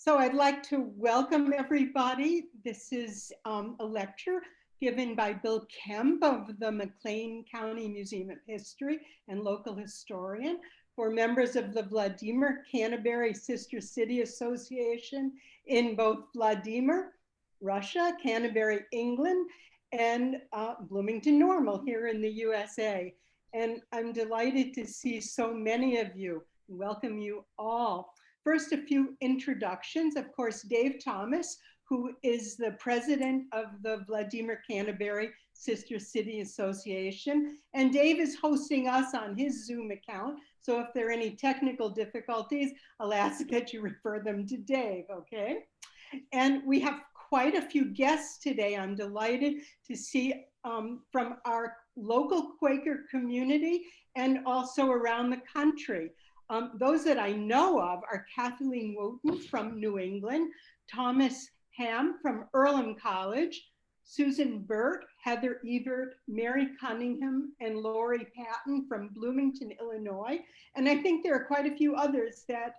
So I'd like to welcome everybody. This is a lecture given by Bill Kemp of the McLean County Museum of History and local historian for members of the Vladimir-Canterbury Sister City Association in both Vladimir, Russia, Canterbury, England, and Bloomington-Normal here in the USA. And I'm delighted to see so many of you. Welcome you all. First, a few introductions. Of course, Dave Thomas, who is the president of the Vladimir-Canterbury Sister City Association. And Dave is hosting us on his Zoom account. So if there are any technical difficulties, I'll ask that you refer them to Dave, okay? And we have quite a few guests today. I'm delighted to see from our local Quaker community and also around the country. Those that I know of are Kathleen Wooten from New England, Thomas Ham from Earlham College, Susan Burt, Heather Evert, Mary Cunningham, and Lori Patton from Bloomington, Illinois. And I think there are quite a few others that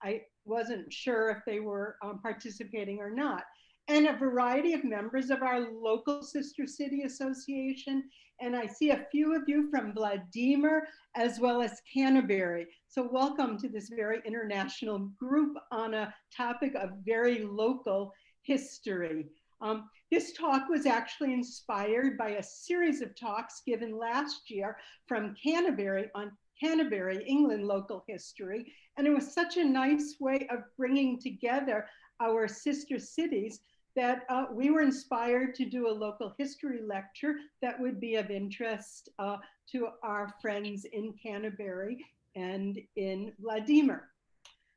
I wasn't sure if they were participating or not. And a variety of members of our local Sister City Association. And I see a few of you from Vladimir as well as Canterbury. So welcome to this very international group on a topic of very local history. This talk was actually inspired by a series of talks given last year from Canterbury on Canterbury, England local history. And it was such a nice way of bringing together our sister cities that we were inspired to do a local history lecture that would be of interest to our friends in Canterbury and in Vladimir.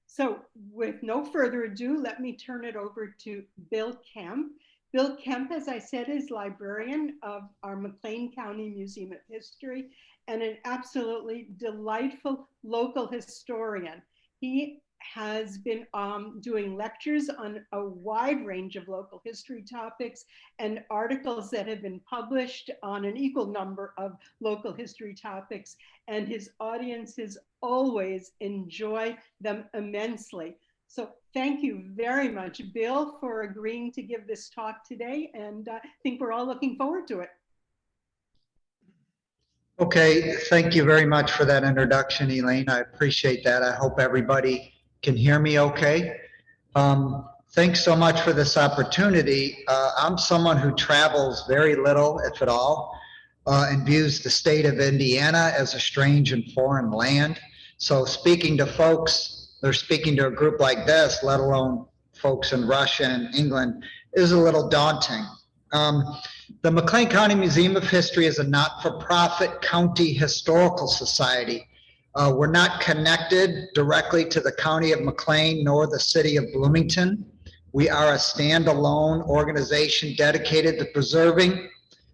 So with no further ado, let me turn it over to Bill Kemp. Bill Kemp, as I said, is librarian of our McLean County Museum of History and an absolutely delightful local historian. He has been doing lectures on a wide range of local history topics and articles that have been published on an equal number of local history topics, and his audiences always enjoy them immensely. So thank you very much, Bill, for agreeing to give this talk today, and I think we're all looking forward to it. Okay, thank you very much for that introduction, Elaine. I appreciate that. I hope everybody can hear me okay. Thanks so much for this opportunity. I'm someone who travels very little, if at all, and views the state of Indiana as a strange and foreign land. So speaking to folks, they're speaking to a group like this, let alone folks in Russia and England, is a little daunting. The McLean County Museum of History is a not-for-profit county historical society. We're not connected directly to the county of McLean nor the city of Bloomington. We are a standalone organization dedicated to preserving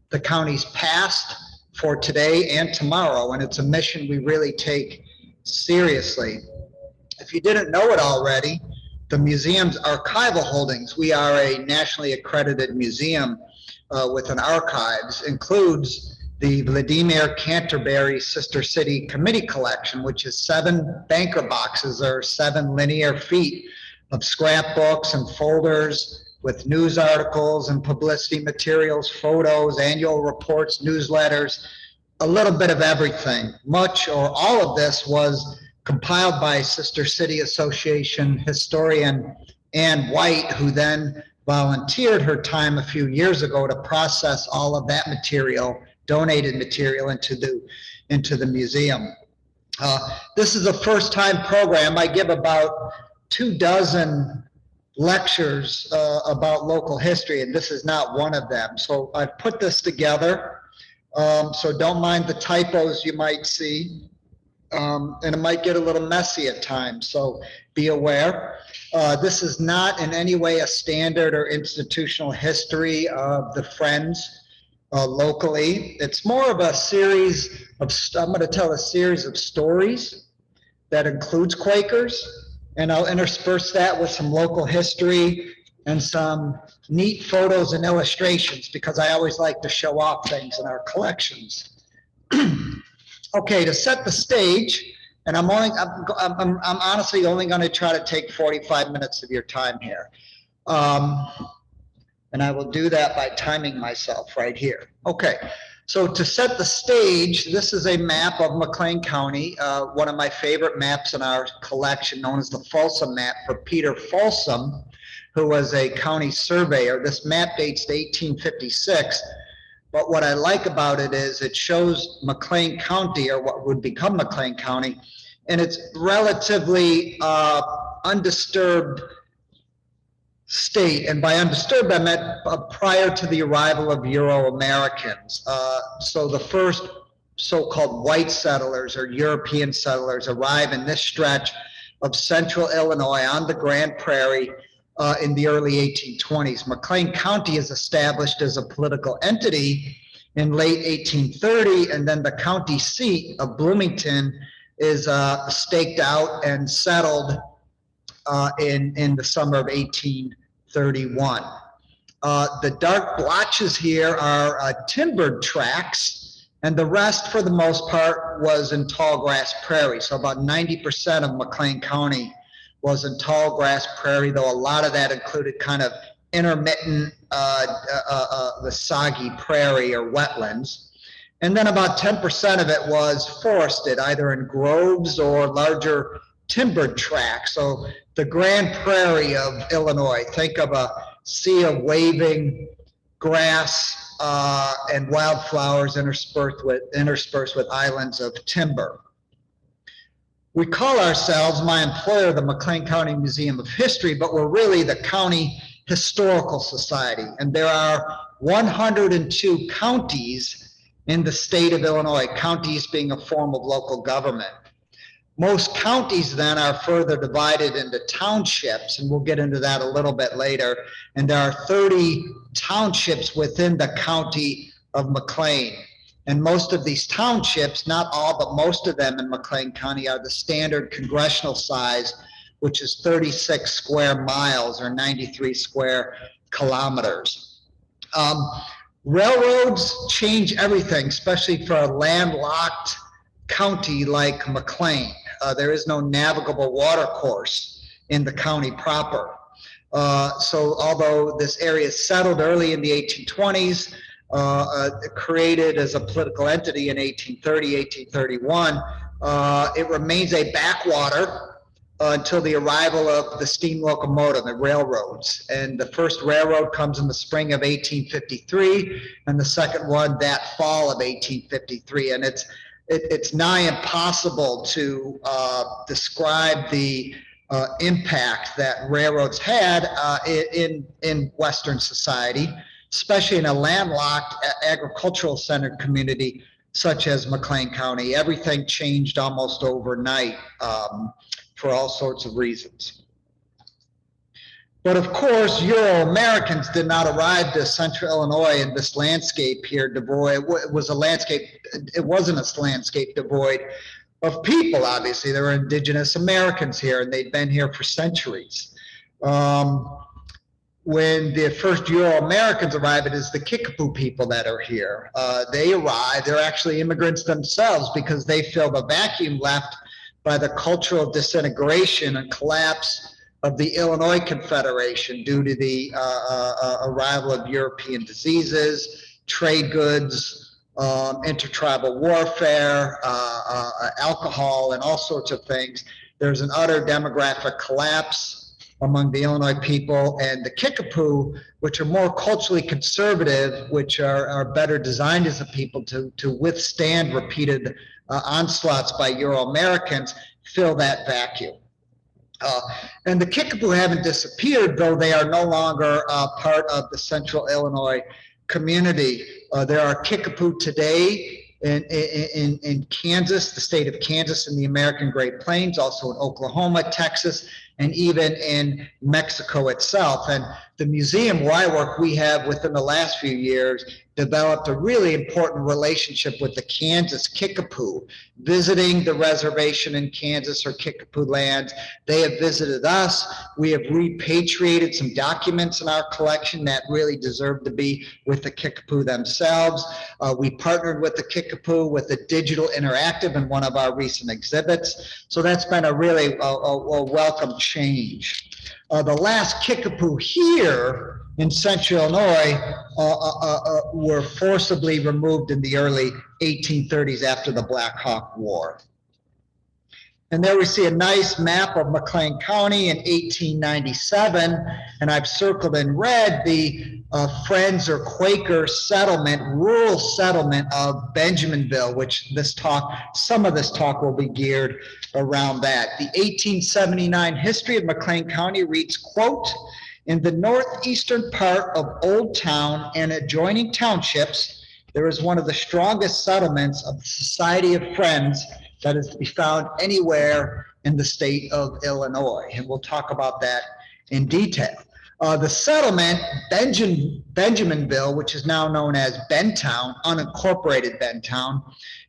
the county's past for today and tomorrow, and it's a mission we really take seriously. If you didn't know it already, the museum's archival holdings, we are a nationally accredited museum with an archives, includes the Vladimir-Canterbury Sister City Committee Collection, which is 7 banker boxes or 7 linear feet of scrapbooks and folders with news articles and publicity materials, photos, annual reports, newsletters, a little bit of everything. Much or all of this was compiled by Sister City Association historian Ann White, who then volunteered her time a few years ago to process all of that material, donated material into the museum. This is a first-time program. I give about 24 lectures about local history, and this is not one of them. So I've put this together, so don't mind the typos you might see, and it might get a little messy at times, so be aware. This is not in any way a standard or institutional history of the Friends locally. It's more of a series of, I'm going to tell a series of stories that includes Quakers, and I'll intersperse that with some local history and some neat photos and illustrations because I always like to show off things in our collections. Okay, to set the stage, And I'm honestly only going to try to take 45 minutes of your time here. And I will do that by timing myself right here. Okay, so to set the stage, this is a map of McLean County, one of my favorite maps in our collection, known as the Folsom map for Peter Folsom, who was a county surveyor. This map dates to 1856, but what I like about it is it shows McLean County, or what would become McLean County, and it's relatively undisturbed state. And by undisturbed, I meant prior to the arrival of Euro-Americans. So the first so-called white settlers or European settlers arrive in this stretch of central Illinois on the Grand Prairie in the early 1820s. McLean County is established as a political entity in late 1830, and then the county seat of Bloomington is staked out and settled in the summer of 1831. The dark blotches here are timbered tracts, and the rest, for the most part, was in tall grass prairie. So about 90% of McLean County was in tall grass prairie, though a lot of that included kind of intermittent, the soggy prairie or wetlands. And then about 10% of it was forested, either in groves or larger timbered tracts. So the Grand Prairie of Illinois, think of a sea of waving grass and wildflowers interspersed with islands of timber. We call ourselves, my employer, the McLean County Museum of History, but we're really the County Historical Society. And there are 102 counties in the state of Illinois, counties being a form of local government. Most counties then are further divided into townships, and we'll get into that a little bit later. And there are 30 townships within the county of McLean. And most of these townships, not all, but most of them in McLean County are the standard congressional size, which is 36 square miles or 93 square kilometers. Railroads change everything, especially for a landlocked county like McLean. There is no navigable watercourse in the county proper. So although this area is settled early in the 1820s, created as a political entity in 1830, 1831, it remains a backwater until the arrival of the steam locomotive and railroads. And the first railroad comes in the spring of 1853, and the second one that fall of 1853. And it's nigh impossible to describe the impact that railroads had in Western society, especially in a landlocked agricultural-centered community such as McLean County. Everything changed almost overnight for all sorts of reasons. But of course, Euro-Americans did not arrive to central Illinois in this landscape here devoid. It was a landscape, it wasn't a landscape devoid of people, obviously. There were indigenous Americans here, and they'd been here for centuries. When the first Euro-Americans arrived, it is the Kickapoo people that are here. They arrived, they're actually immigrants themselves because they fill the vacuum left by the cultural disintegration and collapse of the Illinois Confederation due to the arrival of European diseases, trade goods, intertribal warfare, alcohol, and all sorts of things. There's an utter demographic collapse among the Illinois people, and the Kickapoo, which are more culturally conservative, which are better designed as a people to withstand repeated onslaughts by Euro-Americans, fill that vacuum. And the Kickapoo haven't disappeared, though they are no longer part of the central Illinois community. There are Kickapoo today in Kansas, the state of Kansas, in the American Great Plains, also in Oklahoma, Texas, and even in Mexico itself. And the museum where I work, we have within the last few years developed a really important relationship with the Kansas Kickapoo, visiting the reservation in Kansas or Kickapoo lands. They have visited us. We have repatriated some documents in our collection that really deserve to be with the Kickapoo themselves. We partnered with the Kickapoo with a digital interactive in one of our recent exhibits. So that's been a really a welcome change. The last Kickapoo here in central Illinois were forcibly removed in the early 1830s after the Black Hawk War. And there we see a nice map of McLean County in 1897, and I've circled in red the Friends or Quaker settlement, rural settlement of Benjaminville, which some of this talk will be geared around that. The 1879 history of McLean County reads, quote, "In the northeastern part of Old Town and adjoining townships, there is one of the strongest settlements of the Society of Friends that is to be found anywhere in the state of Illinois." And we'll talk about that in detail. The settlement, Benjaminville, which is now known as Bentown, unincorporated Bentown,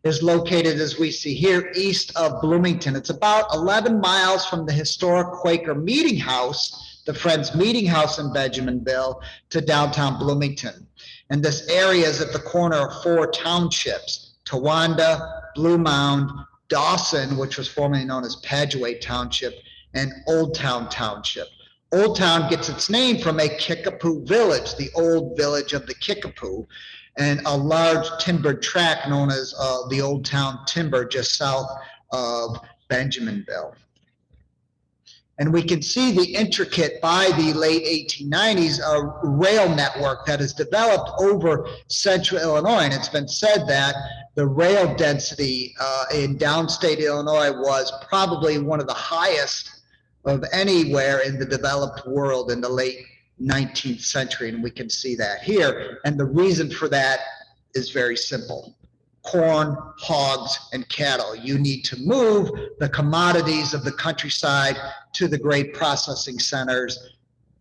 is located, as we see here, east of Bloomington. It's about 11 miles from the historic Quaker Meetinghouse, the Friends Meetinghouse in Benjaminville, to downtown Bloomington. And this area is at the corner of 4 townships: Towanda, Blue Mound, Dawson, which was formerly known as Padgeway Township, and Old Town Township. Old Town gets its name from a Kickapoo village, the old village of the Kickapoo, and a large timbered tract known as the Old Town Timber just south of Benjaminville. And we can see the intricate, by the late 1890s, rail network that is developed over central Illinois. And it's been said that the rail density in downstate Illinois was probably one of the highest of anywhere in the developed world in the late 19th century. And we can see that here. And the reason for that is very simple. Corn, hogs, and cattle. You need to move the commodities of the countryside to the great processing centers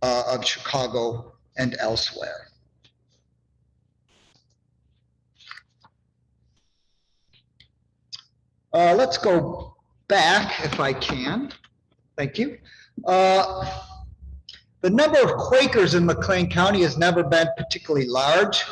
of Chicago and elsewhere. Let's go back if I can. Thank you. The number of Quakers in McLean County has never been particularly large.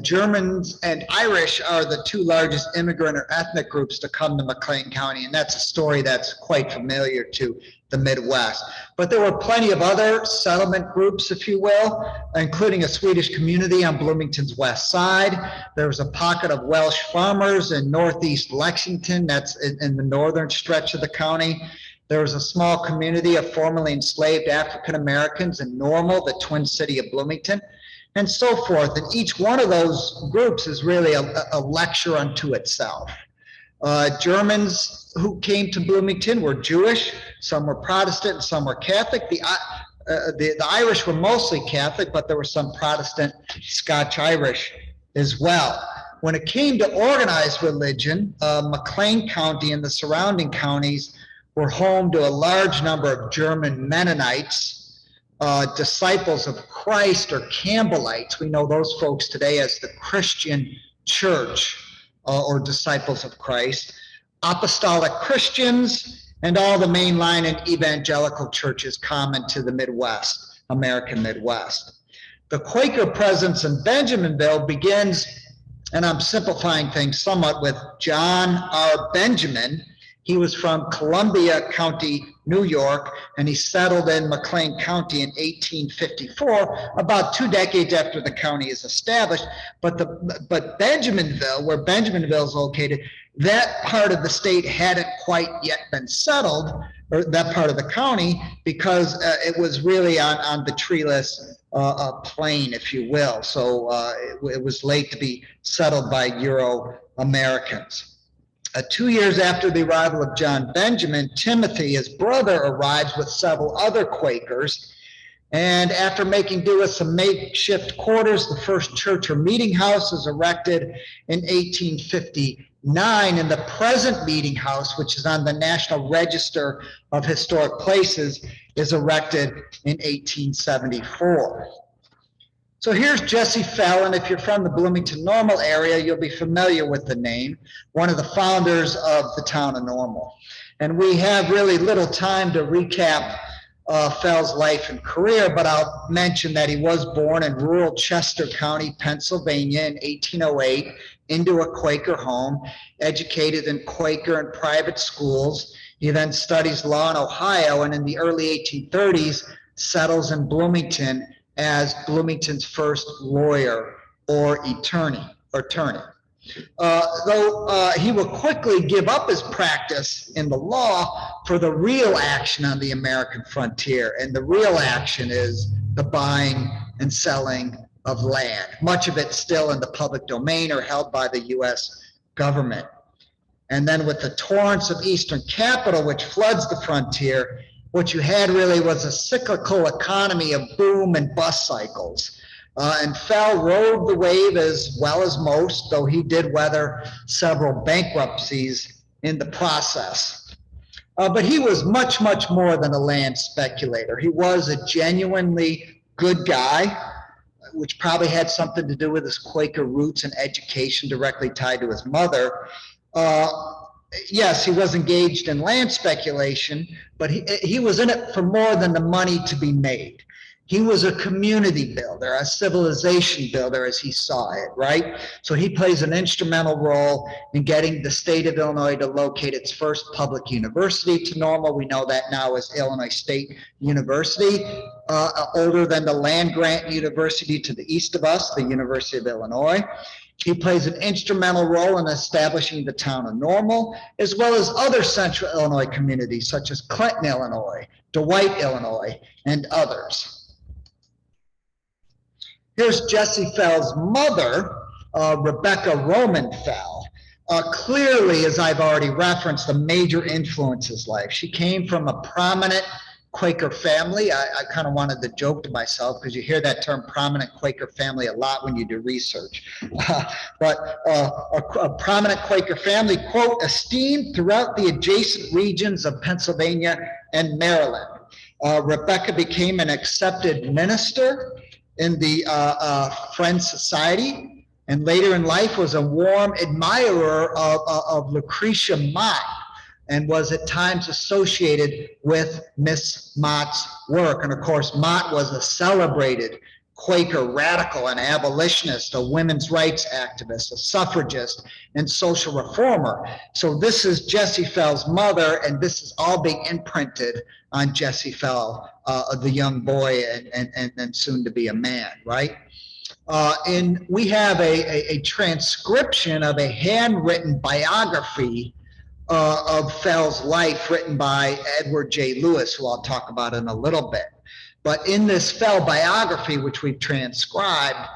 Germans and Irish are the 2 largest immigrant or ethnic groups to come to McLean County, and that's a story that's quite familiar to the Midwest. But there were plenty of other settlement groups, if you will, including a Swedish community on Bloomington's west side. There was a pocket of Welsh farmers in northeast Lexington, that's in the northern stretch of the county. There was a small community of formerly enslaved African Americans in Normal, the twin city of Bloomington, and so forth. And each one of those groups is really a lecture unto itself. Germans who came to Bloomington were Jewish, some were Protestant, and some were Catholic. The Irish were mostly Catholic, but there were some Protestant Scotch-Irish as well. When it came to organized religion, McLean County and the surrounding counties were home to a large number of German Mennonites, disciples of Christ or Campbellites. We know those folks today as the Christian Church or Disciples of Christ, Apostolic Christians, and all the mainline and evangelical churches common to the Midwest, American Midwest. The Quaker presence in Benjaminville begins, and I'm simplifying things somewhat, with John R. Benjamin. He was from Columbia County, New York, and he settled in McLean County in 1854, about 2 decades after the county is established. But Benjaminville, where Benjaminville is located, that part of the state hadn't quite yet been settled, or that part of the county, because it was really on the treeless plain, if you will. So it was late to be settled by Euro-Americans. 2 years after the arrival of John Benjamin, Timothy, his brother, arrives with several other Quakers, And after making do with some makeshift quarters, the first church or meeting house was erected in 1859. And the present meeting house, which is on the National Register of Historic Places, is erected in 1874. So here's Jesse Fallon. If you're from the Bloomington-Normal area, you'll be familiar with the name, one of the founders of the town of Normal. And we have really little time to recap Fell's life and career, but I'll mention that he was born in rural Chester County, Pennsylvania in 1808 into a Quaker home, educated in Quaker and private schools. He then studies law in Ohio, and in the early 1830s settles in Bloomington as Bloomington's first lawyer or attorney. Though he will quickly give up his practice in the law for the real action on the American frontier. And the real action is the buying and selling of land, much of it still in the public domain or held by the U.S. government. And then with the torrents of Eastern capital, which floods the frontier, what you had really was a cyclical economy of boom and bust cycles. And Fell rode the wave as well as most, though he did weather several bankruptcies in the process. But he was much, much more than a land speculator. He was a genuinely good guy, which probably had something to do with his Quaker roots and education directly tied to his mother. Yes, he was engaged in land speculation, but he was in it for more than the money to be made. He was a community builder, a civilization builder as he saw it, right? So he plays an instrumental role in getting the state of Illinois to locate its first public university to Normal. We know that now as Illinois State University, older than the land-grant university to the east of us, the University of Illinois. He plays an instrumental role in establishing the town of Normal, as well as other central Illinois communities, such as Clinton, Illinois, DeWitt, Illinois, and others. Here's Jesse Fell's mother, Rebecca Roman Fell. Clearly, as I've already referenced, a major influence in his life. She came from a prominent Quaker family. I kind of wanted to joke to myself because you hear that term prominent Quaker family a lot when you do research. But a prominent Quaker family, quote, esteemed throughout the adjacent regions of Pennsylvania and Maryland. Rebecca became an accepted minister in the Friends Society, and later in life was a warm admirer of Lucretia Mott, and was at times associated with Miss Mott's work. And of course, Mott was a celebrated Quaker radical and abolitionist, a women's rights activist, a suffragist, and social reformer. So this is Jesse Fell's mother, and this is all being imprinted on Jesse Fell, the young boy and soon to be a man, right? And we have a transcription of a handwritten biography of Fell's life written by Edward J. Lewis, who I'll talk about in a little bit. But in this Fell biography, which we've transcribed,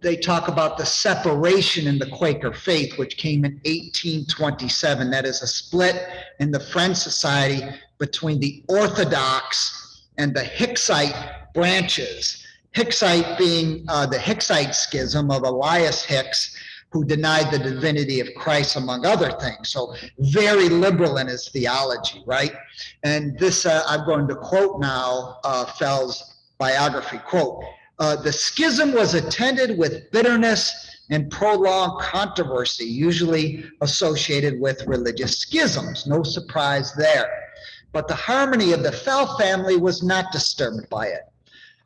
they talk about the separation in the Quaker faith, which came in 1827. That is a split in the Friends Society between the Orthodox and the Hicksite branches. Hicksite being the Hicksite schism of Elias Hicks, who denied the divinity of Christ, among other things. So very liberal in his theology, right? And this, I'm going to quote now Fell's biography, quote, the schism was attended with bitterness and prolonged controversy, usually associated with religious schisms. No surprise there. But the harmony of the Fell family was not disturbed by it.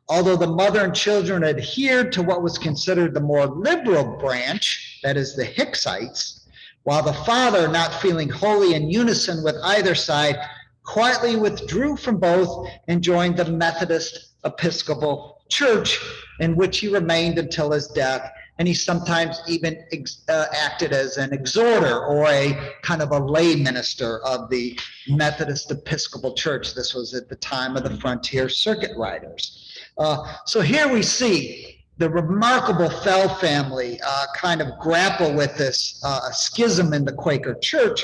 Although the mother and children adhered to what was considered the more liberal branch, that is the Hicksites, while the father, not feeling wholly in unison with either side, quietly withdrew from both and joined the Methodist Episcopal Church, in which he remained until his death. And he sometimes even acted as an exhorter or a kind of a lay minister of the Methodist Episcopal Church. This was at the time of the Frontier Circuit Riders. So here we see the remarkable Fell family kind of grapple with this schism in the Quaker Church,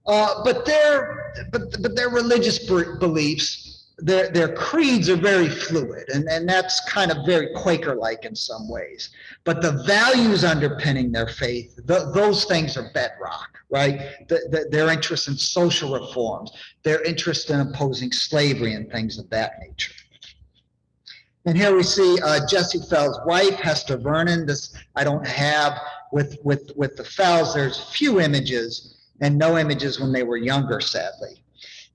but their religious beliefs their creeds are very fluid, and that's kind of very Quaker-like in some ways. But the values underpinning their faith, those things are bedrock, right? Their interest in social reforms, their interest in opposing slavery and things of that nature. And here we see Jesse Fell's wife, Hester Vernon. This I don't have with the Fells. There's few images and no images when they were younger, sadly.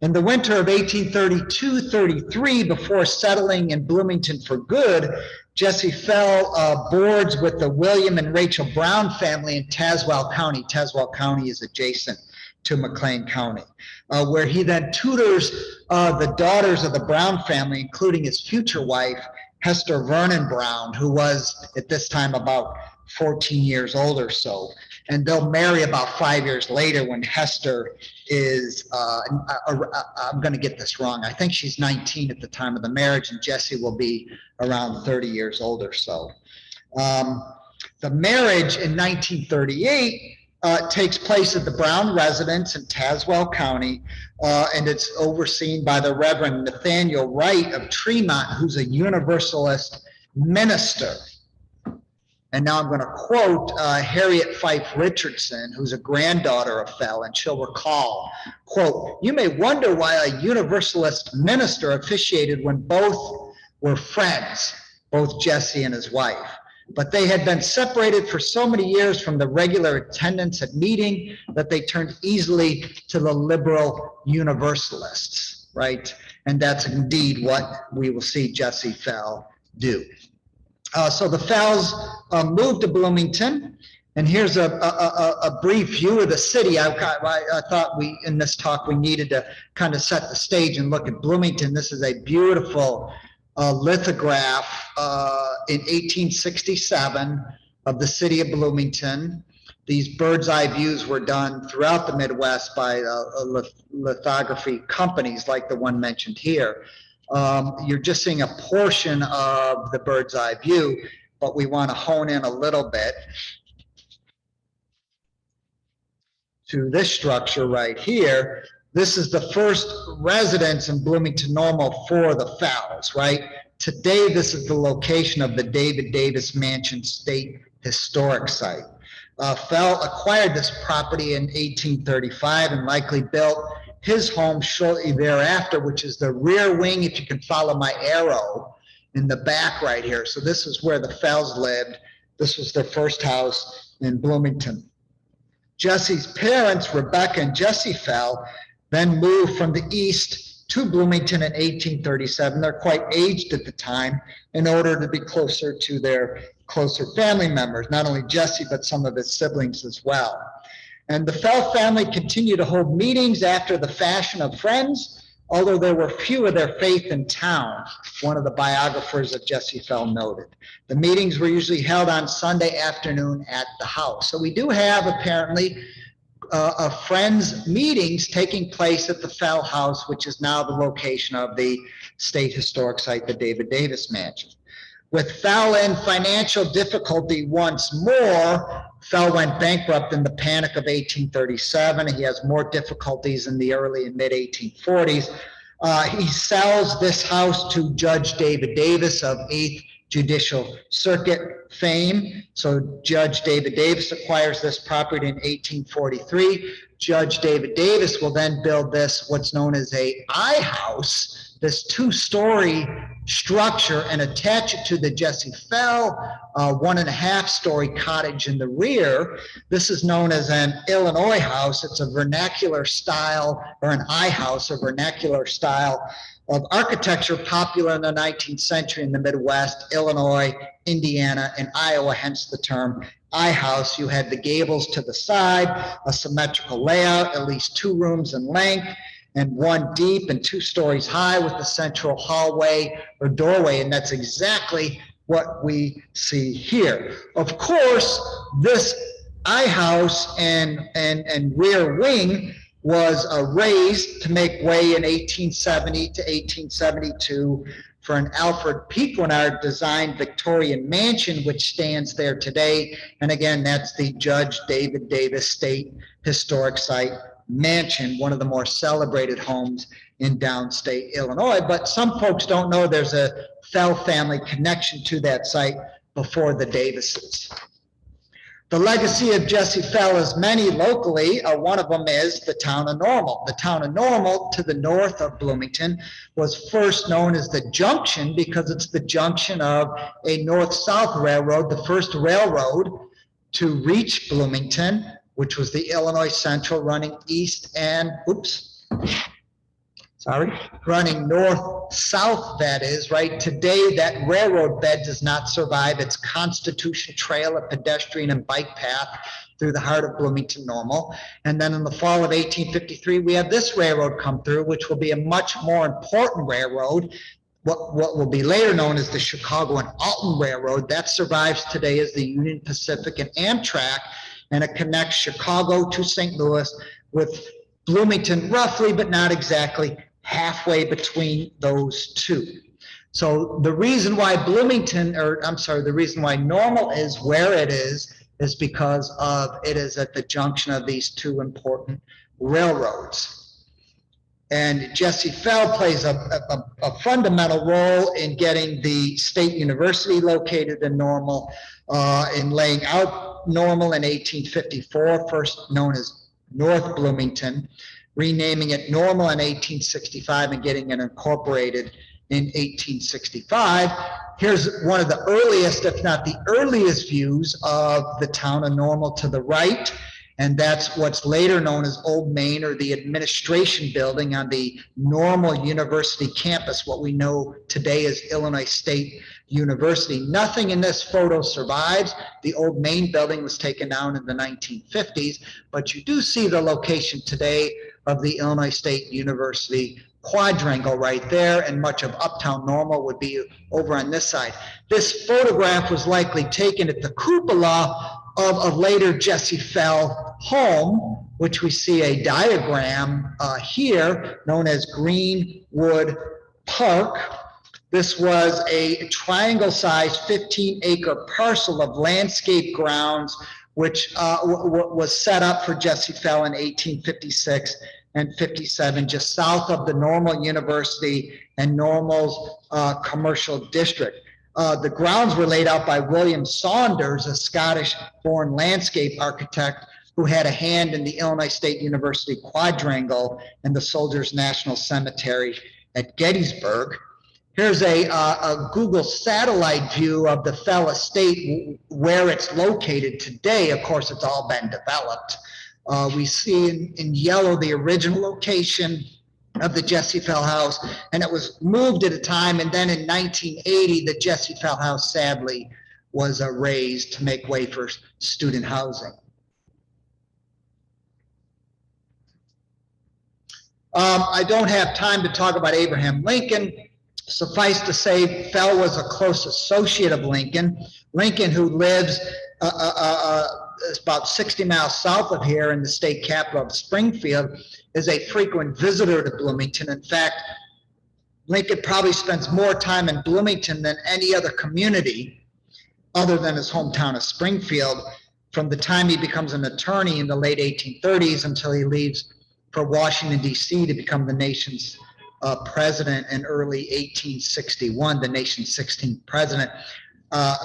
In the winter of 1832-33, before settling in Bloomington for good, Jesse Fell boards with the William and Rachel Brown family in Tazewell County. Tazewell County is adjacent to McLean County, where he then tutors the daughters of the Brown family, including his future wife, Hester Vernon Brown, who was at this time about 14 years old or so. And they'll marry about 5 years later when Hester is, I'm going to get this wrong, I think she's 19 at the time of the marriage, and Jesse will be around 30 years old or so. The marriage in 1938 takes place at the Brown residence in Tazewell County, and it's overseen by the Reverend Nathaniel Wright of Tremont, who's a Universalist minister. And now I'm going to quote Harriet Fife Richardson, who's a granddaughter of Fell, and she'll recall, quote, "You may wonder why a Universalist minister officiated when both were friends, both Jesse and his wife. But they had been separated for so many years from the regular attendance at meeting that they turned easily to the liberal Universalists," right? And that's indeed what we will see Jesse Fell do. So the Fells moved to Bloomington, and here's a brief view of the city. I thought in this talk we needed to kind of set the stage and look at Bloomington. This is a beautiful lithograph in 1867 of the city of Bloomington. These bird's eye views were done throughout the Midwest by lithography companies like the one mentioned here. You're just seeing a portion of the bird's eye view, but we want to hone in a little bit to this structure right here. This is the first residence in Bloomington-Normal for the Fells, right? Today, this is the location of the David Davis Mansion State Historic Site. Fell acquired this property in 1835 and likely built his home shortly thereafter, which is the rear wing, if you can follow my arrow in the back right here. So this is where the Fells lived. This was their first house in Bloomington. Jesse's parents, Rebecca and Jesse Fell, then moved from the east to Bloomington in 1837. They're quite aged at the time in order to be closer to their closer family members, not only Jesse, but some of his siblings as well. And the Fell family continued to hold meetings after the fashion of Friends, although there were few of their faith in town, one of the biographers of Jesse Fell noted. The meetings were usually held on Sunday afternoon at the house. So we do have apparently Friends meetings taking place at the Fell house, which is now the location of the State Historic Site, the David Davis Mansion. With Fell in financial difficulty once more, Fell went bankrupt in the Panic of 1837. He has more difficulties in the early and mid 1840s. He sells this house to Judge David Davis of 8th Judicial Circuit fame. So Judge David Davis acquires this property in 1843. Judge David Davis will then build this, what's known as a I house, this two-story structure, and attach it to the Jesse Fell 1.5-story cottage in the rear. This is known as an Illinois house. It's a vernacular style, or an I house, a vernacular style of architecture popular in the 19th century in the Midwest, Illinois, Indiana, and Iowa, hence the term I house. You had the gables to the side, a symmetrical layout, at least 2 rooms in length, and 1 deep and 2 stories high with the central hallway or doorway, and that's exactly what we see here. Of course, this I house and rear wing was raised to make way in 1870 to 1872 for an Alfred Pequenard designed Victorian mansion, which stands there today. And again, that's the Judge David Davis State Historic Site Mansion, one of the more celebrated homes in downstate Illinois. But some folks don't know there's a Fell family connection to that site before the Davises. The legacy of Jesse Fell is many locally. One of them is the town of Normal. The town of Normal, to the north of Bloomington, was first known as the Junction because it's the junction of a north-south railroad, the first railroad to reach Bloomington, which was the Illinois Central, running east and, running north-south, that is, right? Today, that railroad bed does not survive its Constitution Trail, a pedestrian and bike path through the heart of Bloomington-Normal. And then in the fall of 1853, we have this railroad come through, which will be a much more important railroad, what will be later known as the Chicago and Alton Railroad. That survives today as the Union Pacific and Amtrak, and it connects Chicago to St. Louis with Bloomington roughly, but not exactly, halfway between those two. So the reason why the reason why Normal is where it is because of it is at the junction of these two important railroads. And Jesse Fell plays a fundamental role in getting the state university located in Normal, in laying out Normal in 1854, first known as North Bloomington, renaming it Normal in 1865 and getting it incorporated in 1865. Here's one of the earliest, if not the earliest, views of the town of Normal to the right, and that's what's later known as Old Main, or the administration building on the Normal University campus, what we know today as Illinois State University. Nothing in this photo survives. The Old Main building was taken down in the 1950s, but you do see the location today of the Illinois State University quadrangle right there, and much of uptown Normal would be over on this side. This photograph was likely taken at the cupola of a later Jesse Fell home, which we see a diagram here, known as Greenwood Park. This was a triangle-sized 15-acre parcel of landscape grounds, which was set up for Jesse Fell in 1856 and 57, just south of the Normal University and Normal's commercial district. The grounds were laid out by William Saunders, a Scottish-born landscape architect who had a hand in the Illinois State University quadrangle and the Soldiers National Cemetery at Gettysburg. Here's a Google satellite view of the Fell estate, where it's located today. Of course, it's all been developed. We see in yellow the original location of the Jesse Fell house, and it was moved at a time, and then in 1980, the Jesse Fell house sadly was razed to make way for student housing. I don't have time to talk about Abraham Lincoln. Suffice to say, Fell was a close associate of Lincoln. Lincoln, who lives about 60 miles south of here in the state capital of Springfield, is a frequent visitor to Bloomington. In fact, Lincoln probably spends more time in Bloomington than any other community other than his hometown of Springfield, from the time he becomes an attorney in the late 1830s until he leaves for Washington, D.C. to become the nation's president in early 1861, the nation's 16th president.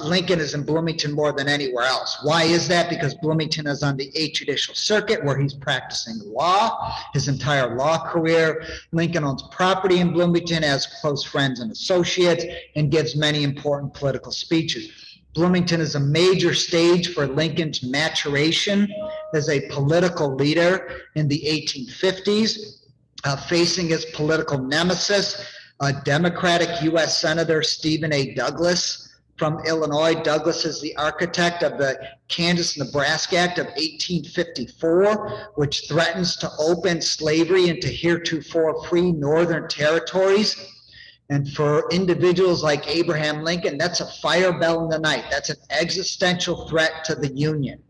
Lincoln is in Bloomington more than anywhere else. Why is that? Because Bloomington is on the 8th Judicial Circuit, where he's practicing law his entire law career. Lincoln owns property in Bloomington, has close friends and associates, and gives many important political speeches. Bloomington is a major stage for Lincoln's maturation as a political leader in the 1850s. Facing his political nemesis, Democratic U.S. Senator Stephen A. Douglas from Illinois. Douglas is the architect of the Kansas-Nebraska Act of 1854, which threatens to open slavery into heretofore free northern territories. And for individuals like Abraham Lincoln, that's a fire bell in the night. That's an existential threat to the Union.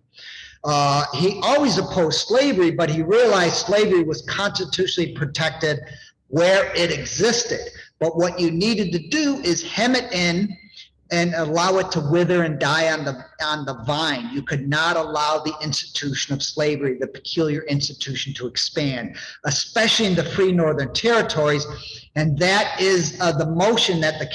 He always opposed slavery, but he realized slavery was constitutionally protected where it existed. But what you needed to do is hem it in and allow it to wither and die on the vine. You could not allow the institution of slavery, the peculiar institution, to expand, especially in the free northern territories. And that is the motion that the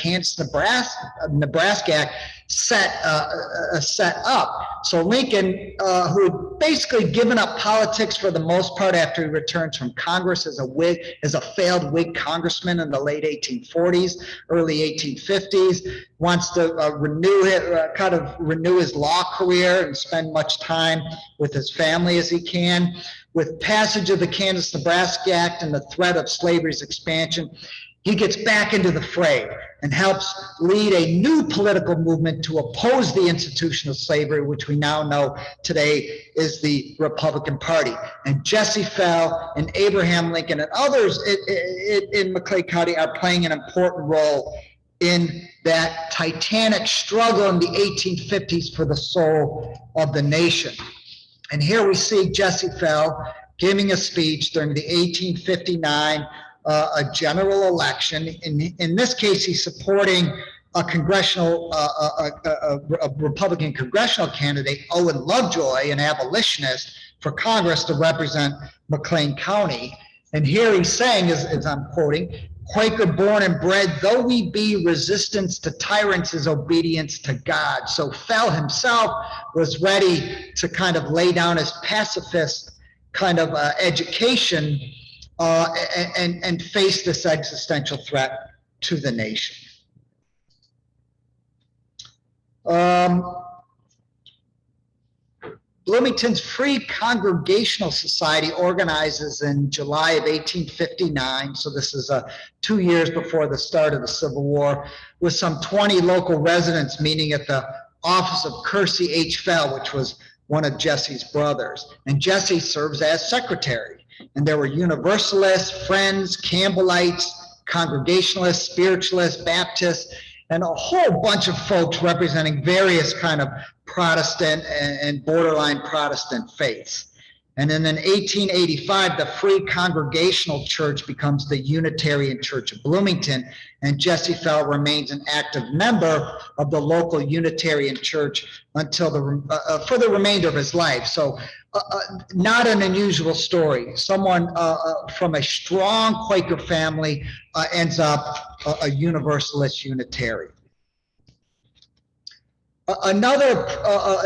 Nebraska Act set up. So Lincoln, who had basically given up politics for the most part after he returns from Congress as a Whig, as a failed Whig congressman in the late 1840s, early 1850s, wants to renew his law career and spend much time with his family as he can. With passage of the Kansas-Nebraska Act and the threat of slavery's expansion, he gets back into the fray and helps lead a new political movement to oppose the institution of slavery, which we now know today is the Republican Party. And Jesse Fell and Abraham Lincoln and others in McLean County are playing an important role in that titanic struggle in the 1850s for the soul of the nation. And here we see Jesse Fell giving a speech during the 1859 a general election. In this case, he's supporting a Republican congressional candidate, Owen Lovejoy, an abolitionist, for Congress to represent McLean County. And here he's saying, as I'm quoting, "Quaker born and bred, though we be, resistance to tyrants is obedience to God." So Fell himself was ready to kind of lay down his pacifist kind of education and face this existential threat to the nation. Bloomington's Free Congregational Society organizes in July of 1859, so this is 2 years before the start of the Civil War, with some 20 local residents meeting at the office of Kersey H. Fell, which was one of Jesse's brothers. And Jesse serves as secretary. And there were Universalists, Friends, Campbellites, Congregationalists, Spiritualists, Baptists, and a whole bunch of folks representing various kind of Protestant and borderline Protestant faiths. And then in 1885, the Free Congregational Church becomes the Unitarian Church of Bloomington, and Jesse Fell remains an active member of the local Unitarian Church until for the remainder of his life. So not an unusual story. Someone from a strong Quaker family ends up a Universalist Unitarian. Another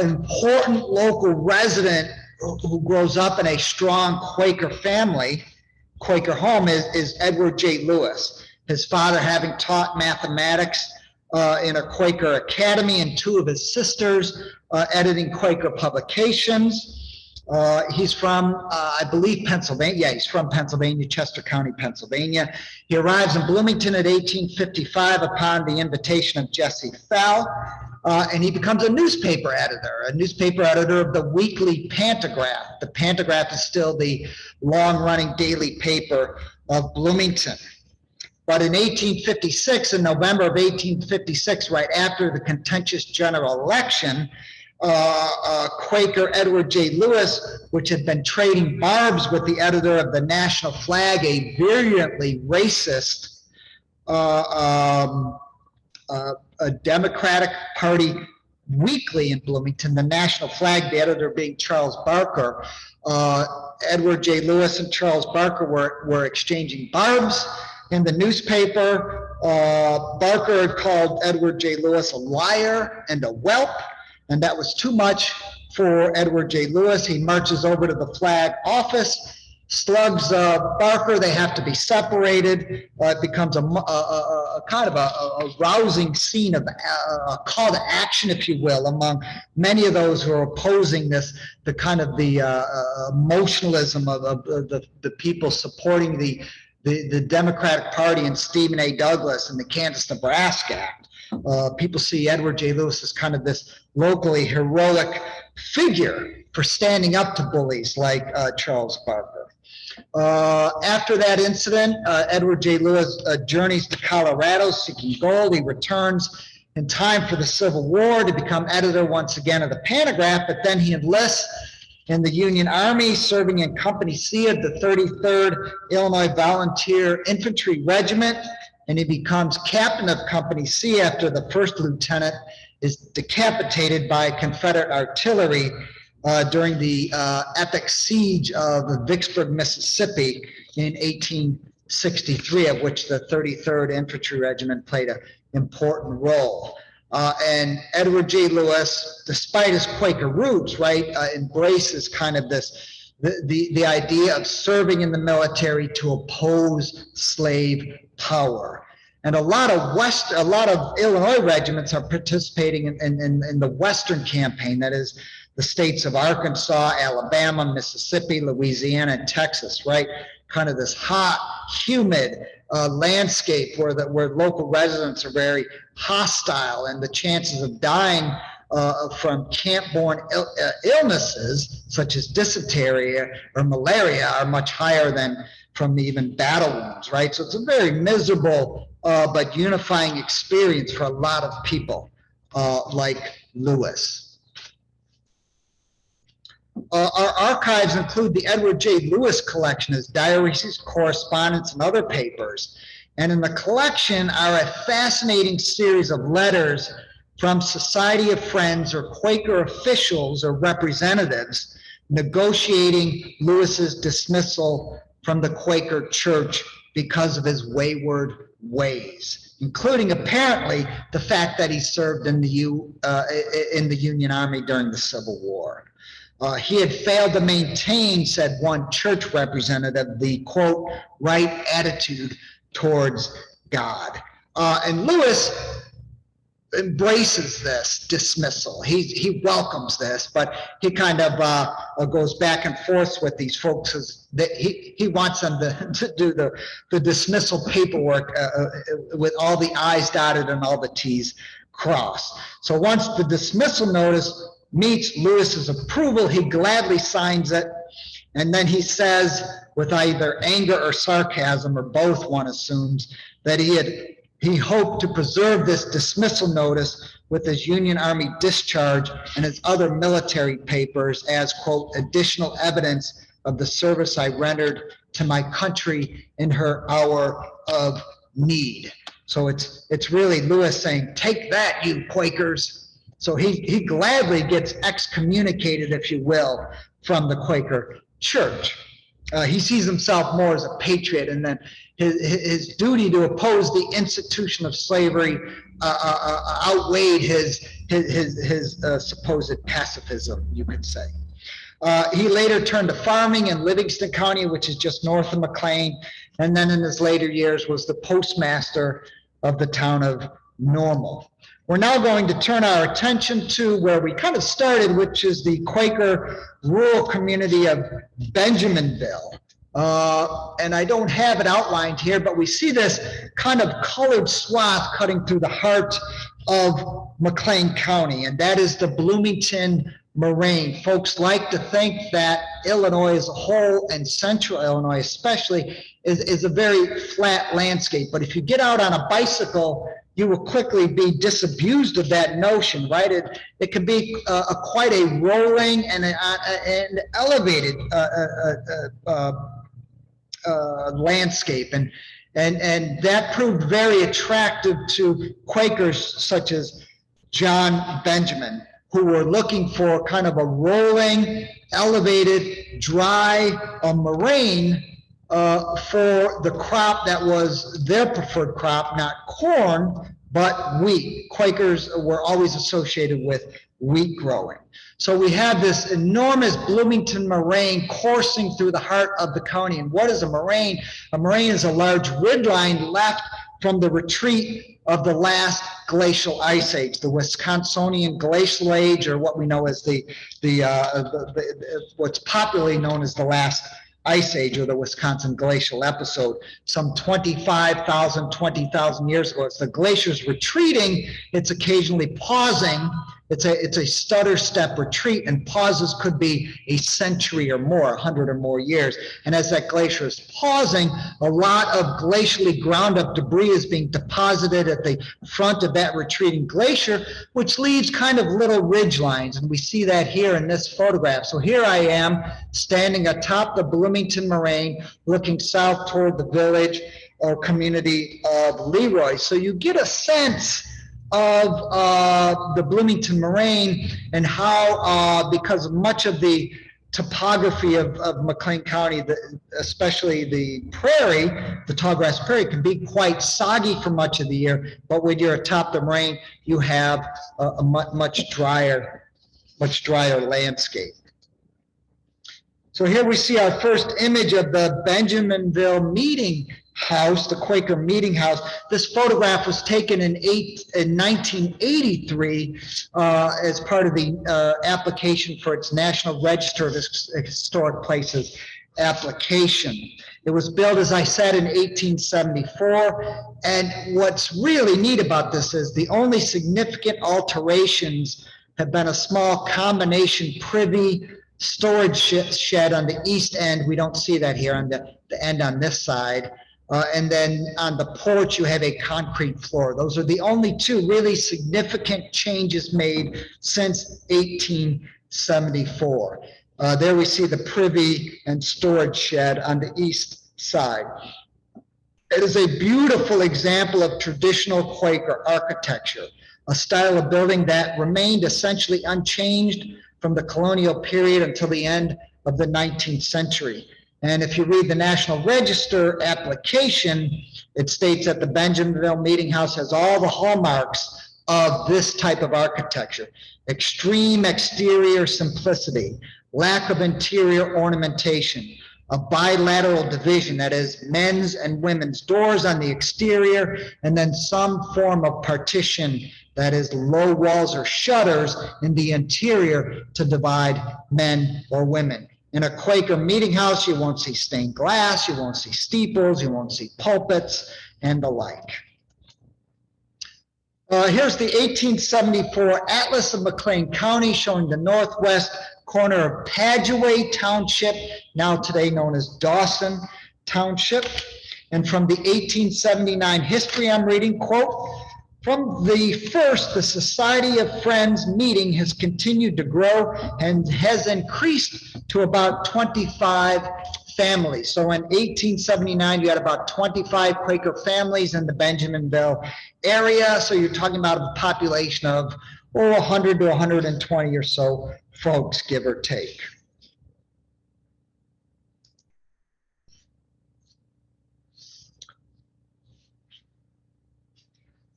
important local resident who grows up in a strong Quaker family, Quaker home, is Edward J. Lewis. His father having taught mathematics in a Quaker academy, and two of his sisters editing Quaker publications. He's from, I believe, Pennsylvania. Yeah, he's from Pennsylvania, Chester County, Pennsylvania. He arrives in Bloomington at 1855 upon the invitation of Jesse Fell, and he becomes a newspaper editor of the weekly Pantagraph. The Pantagraph is still the long-running daily paper of Bloomington. But in 1856, in November of 1856, right after the contentious general election, Quaker Edward J. Lewis, which had been trading barbs with the editor of the National Flag, a virulently racist a Democratic Party weekly in Bloomington, the National Flag, the editor being Charles Barker. Edward J. Lewis and Charles Barker were exchanging barbs in the newspaper. Barker had called Edward J. Lewis a liar and a whelp, and that was too much for Edward J. Lewis. He marches over to the Flag office, slugs Barker. They have to be separated. It becomes a kind of a rousing scene of a call to action, if you will, among many of those who are opposing this, the kind of the emotionalism of the people supporting the Democratic Party and Stephen A. Douglas and the Kansas-Nebraska Act. People see Edward J. Lewis as kind of this locally heroic figure for standing up to bullies like Charles Barker. After that incident, Edward J. Lewis journeys to Colorado seeking gold. He returns in time for the Civil War to become editor once again of the Pantagraph, but then he enlists in the Union Army, serving in Company C of the 33rd Illinois Volunteer Infantry Regiment and he becomes captain of Company C after the first lieutenant is decapitated by Confederate artillery during the epic siege of Vicksburg, Mississippi in 1863, of which the 33rd Infantry Regiment played an important role. And Edward J. Lewis, despite his Quaker roots, right, embraces kind of this, the idea of serving in the military to oppose slave power. And a lot of Illinois regiments are participating in the Western campaign, that is the states of Arkansas, Alabama, Mississippi, Louisiana, and Texas, right? Kind of this hot, humid landscape where local residents are very hostile, and the chances of dying from camp-borne illnesses such as dysentery or malaria are much higher than from even battle wounds, right? So it's a very miserable but unifying experience for a lot of people like Lewis. Our archives include the Edward J. Lewis collection, his diaries, correspondence, and other papers. And in the collection are a fascinating series of letters from Society of Friends or Quaker officials or representatives negotiating Lewis's dismissal from the Quaker Church because of his wayward ways, including apparently the fact that he served in the Union Army during the Civil War. He had failed to maintain, said one church representative, the, quote, right attitude towards God. And Lewis embraces this dismissal. He welcomes this, but he kind of goes back and forth with these folks. That he wants them to do the dismissal paperwork with all the I's dotted and all the T's crossed. So once the dismissal notice meets Lewis's approval, he gladly signs it, and then he says, with either anger or sarcasm or both, one assumes, that he hoped to preserve this dismissal notice with his Union Army discharge and his other military papers as, quote, additional evidence of the service I rendered to my country in her hour of need. So it's really Lewis saying, take that, you Quakers. So he gladly gets excommunicated, if you will, from the Quaker Church. He sees himself more as a patriot, and then his duty to oppose the institution of slavery outweighed his supposed pacifism, you could say. He later turned to farming in Livingston County, which is just north of McLean, and then in his later years was the postmaster of the town of Normal. We're now going to turn our attention to where we kind of started, which is the Quaker rural community of Benjaminville. And I don't have it outlined here, but we see this kind of colored swath cutting through the heart of McLean County, and that is the Bloomington Moraine. Folks like to think that Illinois as a whole, and central Illinois especially, is a very flat landscape. But if you get out on a bicycle, you will quickly be disabused of that notion, right? It can be quite a rolling and elevated landscape, and that proved very attractive to Quakers such as John Benjamin, who were looking for kind of a rolling, elevated, dry moraine for the crop that was their preferred crop, not corn, but wheat. Quakers were always associated with wheat growing. So we have this enormous Bloomington Moraine coursing through the heart of the county. And what is a moraine? A moraine is a large ridgeline left from the retreat of the last glacial ice age, the Wisconsinian glacial age, or what we know as what's popularly known as the last ice age, or the Wisconsin glacial episode, some 25,000, 20,000 years ago. As the glacier's retreating, it's occasionally pausing. It's a stutter step retreat, and pauses could be a century or more, 100 or more years. And as that glacier is pausing, a lot of glacially ground up debris is being deposited at the front of that retreating glacier, which leaves kind of little ridge lines. And we see that here in this photograph. So here I am standing atop the Bloomington Moraine, looking south toward the village. or community of Leroy. So you get a sense of the Bloomington Moraine and how, because of much of the topography of McLean County, especially the prairie, the tallgrass prairie, can be quite soggy for much of the year. But when you're atop the moraine, you have a much drier landscape. So here we see our first image of the Benjaminville Meetinghouse, the Quaker Meetinghouse. This photograph was taken in 1983 as part of the application for its National Register of Historic Places application. It was built, as I said, in 1874. And what's really neat about this is the only significant alterations have been a small combination privy storage shed on the east end. We don't see that here on the end on this side. And then on the porch, you have a concrete floor. Those are the only two really significant changes made since 1874. There we see the privy and storage shed on the east side. It is a beautiful example of traditional Quaker architecture, a style of building that remained essentially unchanged from the colonial period until the end of the 19th century. And if you read the National Register application, it states that the Benjaminville Meetinghouse has all the hallmarks of this type of architecture: extreme exterior simplicity, lack of interior ornamentation, a bilateral division, that is men's and women's doors on the exterior, and then some form of partition, that is low walls or shutters in the interior to divide men or women. In a Quaker Meetinghouse, you won't see stained glass, you won't see steeples, you won't see pulpits, and the like. Here's the 1874 Atlas of McLean County, showing the northwest corner of Padua Township, now today known as Dawson Township. And from the 1879 history I'm reading, quote, "From the first, the Society of Friends meeting has continued to grow and has increased to about 25 families." So in 1879, you had about 25 Quaker families in the Benjaminville area. So you're talking about a population of 100 to 120 or so folks, give or take.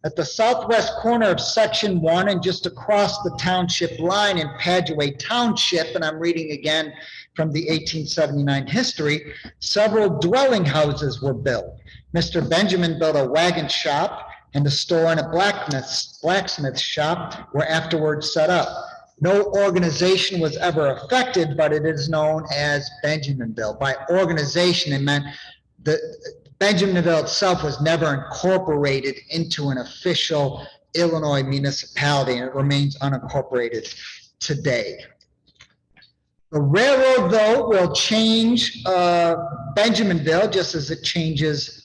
At the southwest corner of Section 1 and just across the township line in Padua Township, and I'm reading again from the 1879 history, several dwelling houses were built. Mr. Benjamin built a wagon shop, and a store and a blacksmith shop were afterwards set up. No organization was ever affected, but it is known as Benjaminville. By organization, it meant the Benjaminville itself was never incorporated into an official Illinois municipality, and it remains unincorporated today. The railroad, though, will change Benjaminville just as it changes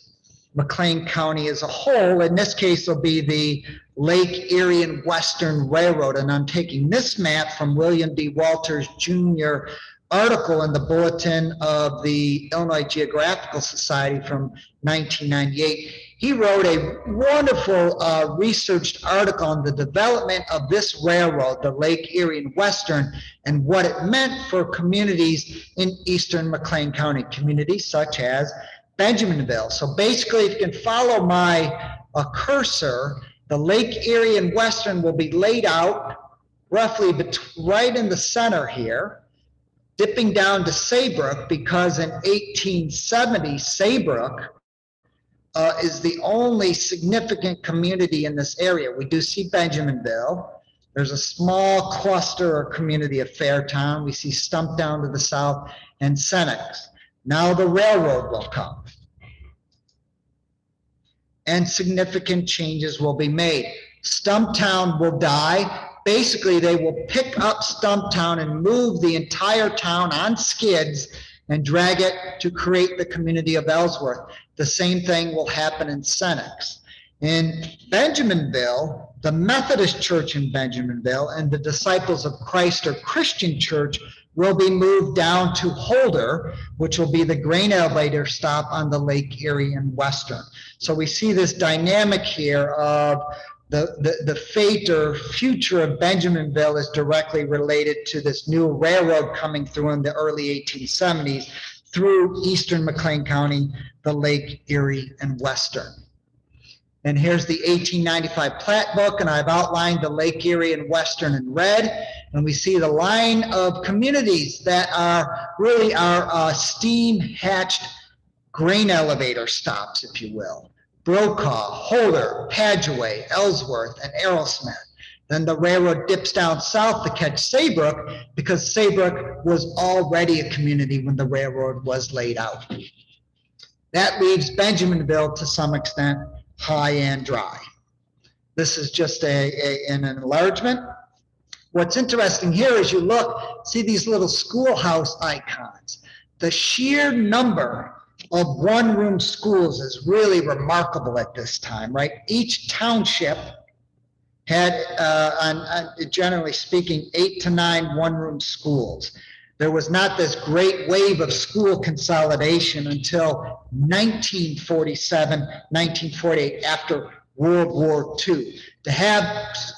McLean County as a whole. In this case, it'll be the Lake Erie and Western Railroad, and I'm taking this map from William D. Walters Jr. article in the Bulletin of the Illinois Geographical Society from 1998. He wrote a wonderful researched article on the development of this railroad, the Lake Erie and Western, and what it meant for communities in eastern McLean County, communities such as Benjaminville. So basically, if you can follow my cursor, the Lake Erie and Western will be laid out roughly right in the center here, dipping down to Saybrook, because in 1870, Saybrook is the only significant community in this area. We do see Benjaminville. There's a small cluster or community of Fairtown. We see Stumptown to the south and Senex. Now the railroad will come, and significant changes will be made. Stumptown will die. Basically, they will pick up Stumptown and move the entire town on skids and drag it to create the community of Ellsworth. The same thing will happen in Senex. In Benjaminville, the Methodist Church in Benjaminville and the Disciples of Christ or Christian Church will be moved down to Holder, which will be the grain elevator stop on the Lake Erie and Western. So we see this dynamic here of the fate or future of Benjaminville is directly related to this new railroad coming through in the early 1870s through eastern McLean County, the Lake Erie and Western. And here's the 1895 plat book, and I've outlined the Lake Erie and Western in red. And we see the line of communities that are really our steam hatched grain elevator stops, if you will. Brokaw, Holder, Padgeway, Ellsworth, and Arrowsmith. Then the railroad dips down south to catch Saybrook, because Saybrook was already a community when the railroad was laid out. That leaves Benjaminville to some extent high and dry. This is just an enlargement. What's interesting here is you look, see these little schoolhouse icons. The sheer number of one-room schools is really remarkable at this time, right? Each township had, generally speaking, 8 to 9 one-room schools. There was not this great wave of school consolidation until 1947, 1948, after World War II. To have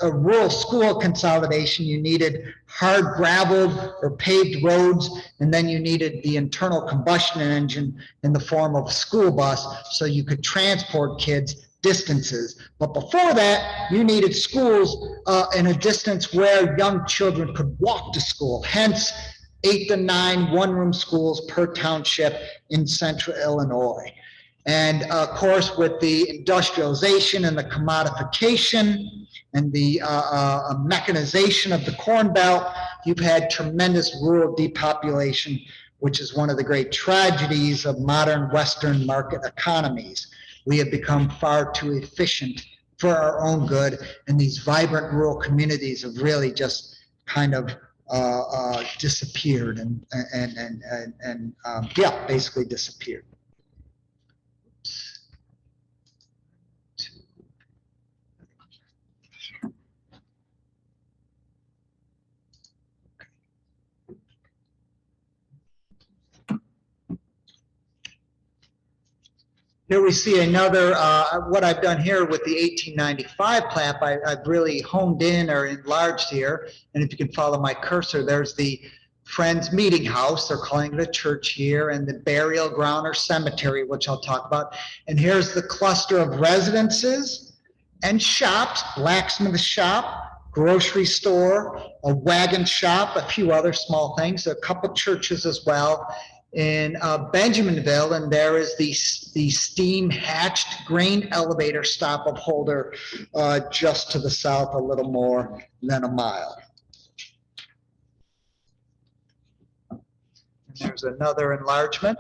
a rural school consolidation, you needed hard graveled or paved roads, and then you needed the internal combustion engine in the form of a school bus so you could transport kids distances. But before that, you needed schools in a distance where young children could walk to school. Hence, 8 to 9 one-room schools per township in central Illinois. And of course, with the industrialization and the commodification and the mechanization of the Corn Belt, you've had tremendous rural depopulation, which is one of the great tragedies of modern Western market economies. We have become far too efficient for our own good, and these vibrant rural communities have really just kind of disappeared and yeah, basically disappeared. Here we see another, what I've done here with the 1895 plat, I've really honed in or enlarged here. And if you can follow my cursor, there's the Friends Meetinghouse, they're calling it a church here, and the burial ground or cemetery, which I'll talk about. And here's the cluster of residences and shops, blacksmith shop, grocery store, a wagon shop, a few other small things, a couple churches as well. In Benjaminville, and there is the steam hatched grain elevator stop of Holder just to the south, a little more than a mile. And there's another enlargement.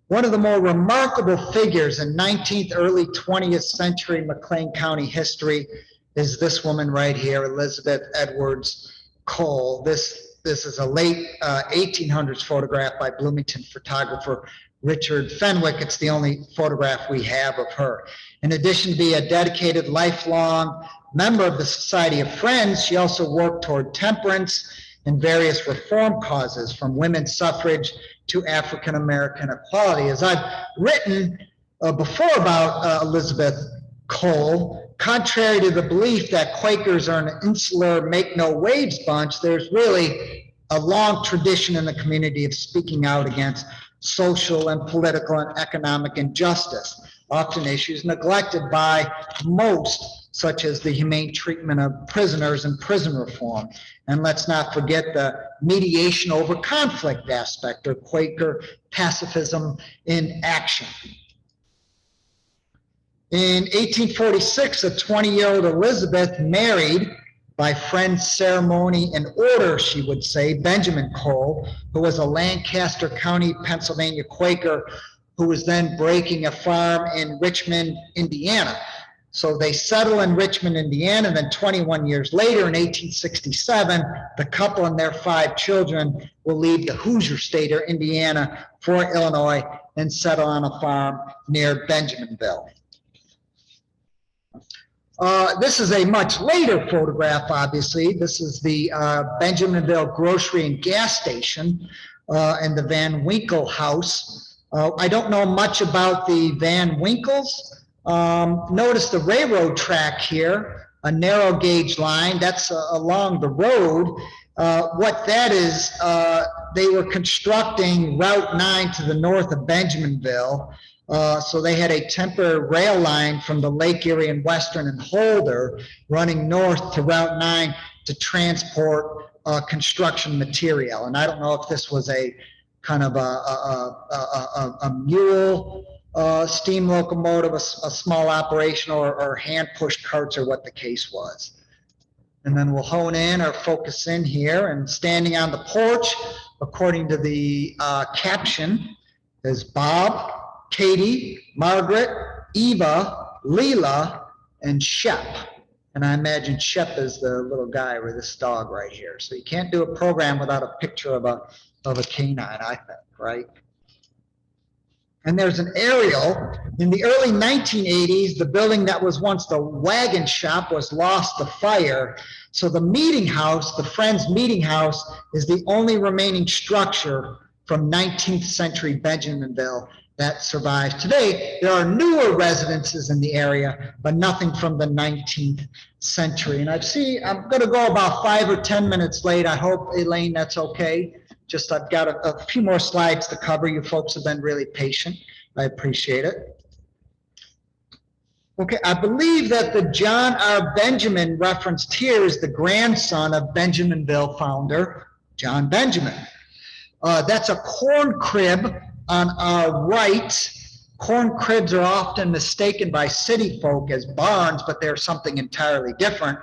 One of the more remarkable figures in 19th, early 20th century McLean County history is this woman right here, Elizabeth Edwards Cole. This is a late 1800s photograph by Bloomington photographer Richard Fenwick. It's the only photograph we have of her. In addition to being a dedicated lifelong member of the Society of Friends, she also worked toward temperance and various reform causes, from women's suffrage to African American equality. As I've written before about Elizabeth Cole, contrary to the belief that Quakers are an insular, make-no-waves bunch, there's really a long tradition in the community of speaking out against social and political and economic injustice, often issues neglected by most, such as the humane treatment of prisoners and prison reform. And let's not forget the mediation over conflict aspect, or Quaker pacifism in action. In 1846, a 20-year-old Elizabeth married, by friend's ceremony and order, she would say, Benjamin Cole, who was a Lancaster County, Pennsylvania Quaker, who was then breaking a farm in Richmond, Indiana. So they settle in Richmond, Indiana, and then 21 years later, in 1867, the couple and their 5 children will leave the Hoosier State, or Indiana, for Illinois and settle on a farm near Benjaminville. This is a much later photograph, obviously. This is the Benjaminville grocery and gas station and the Van Winkle house. I don't know much about the Van Winkles. Notice the railroad track here, a narrow gauge line. That's along the road. What that is, they were constructing Route 9 to the north of Benjaminville. So they had a temporary rail line from the Lake Erie and Western and Holder running north to Route 9 to transport construction material. And I don't know if this was a kind of a mule steam locomotive, a small operation, or hand-pushed carts, or what the case was. And then we'll hone in or focus in here. And standing on the porch, according to the caption, is Bob, Katie, Margaret, Eva, Leela, and Shep. And I imagine Shep is the little guy with this dog right here. So you can't do a program without a picture of a canine, I think, right? And there's an aerial. In the early 1980s, the building that was once the wagon shop was lost to fire. So the meeting house, the Friends Meeting House, is the only remaining structure from 19th century Benjaminville that survives today. There are newer residences in the area, but nothing from the 19th century. And I'm going to go about 5 or 10 minutes late. I hope, Elaine, that's okay. Just I've got a few more slides to cover. You folks have been really patient. I appreciate it. Okay, I believe that the John R. Benjamin referenced here is the grandson of Benjaminville founder, John Benjamin. That's a corn crib on our right. Corn cribs are often mistaken by city folk as barns, but they're something entirely different.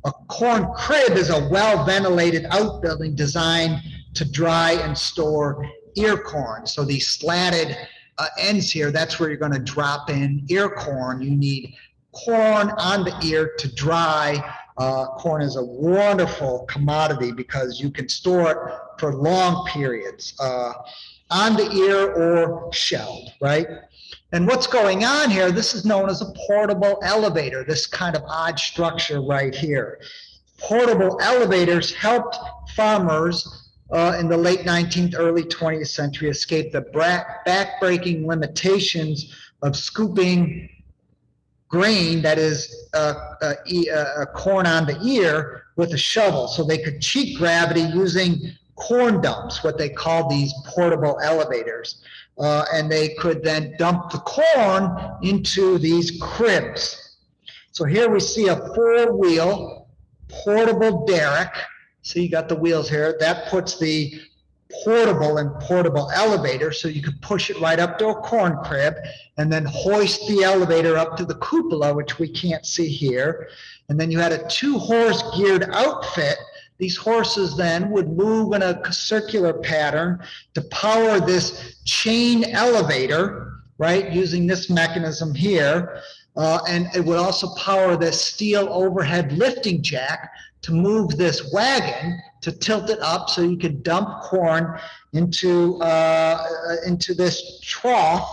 A corn crib is a well-ventilated outbuilding designed to dry and store ear corn. So these slatted ends here, that's where you're going to drop in ear corn. You need corn on the ear to dry. Corn is a wonderful commodity because you can store it for long periods on the ear or shelled, right? And what's going on here, this is known as a portable elevator, this kind of odd structure right here. Portable elevators helped farmers in the late 19th, early 20th century escape the back-breaking limitations of scooping grain, that is corn on the ear, with a shovel. So they could cheat gravity using corn dumps, what they call these portable elevators. And they could then dump the corn into these cribs. So here we see a 4-wheel portable derrick. So you got the wheels here. That puts the portable elevator, so you could push it right up to a corn crib and then hoist the elevator up to the cupola, which we can't see here. And then you had a 2-horse geared outfit. These horses then would move in a circular pattern to power this chain elevator, right, using this mechanism here. And it would also power this steel overhead lifting jack to move this wagon, to tilt it up so you could dump corn into this trough,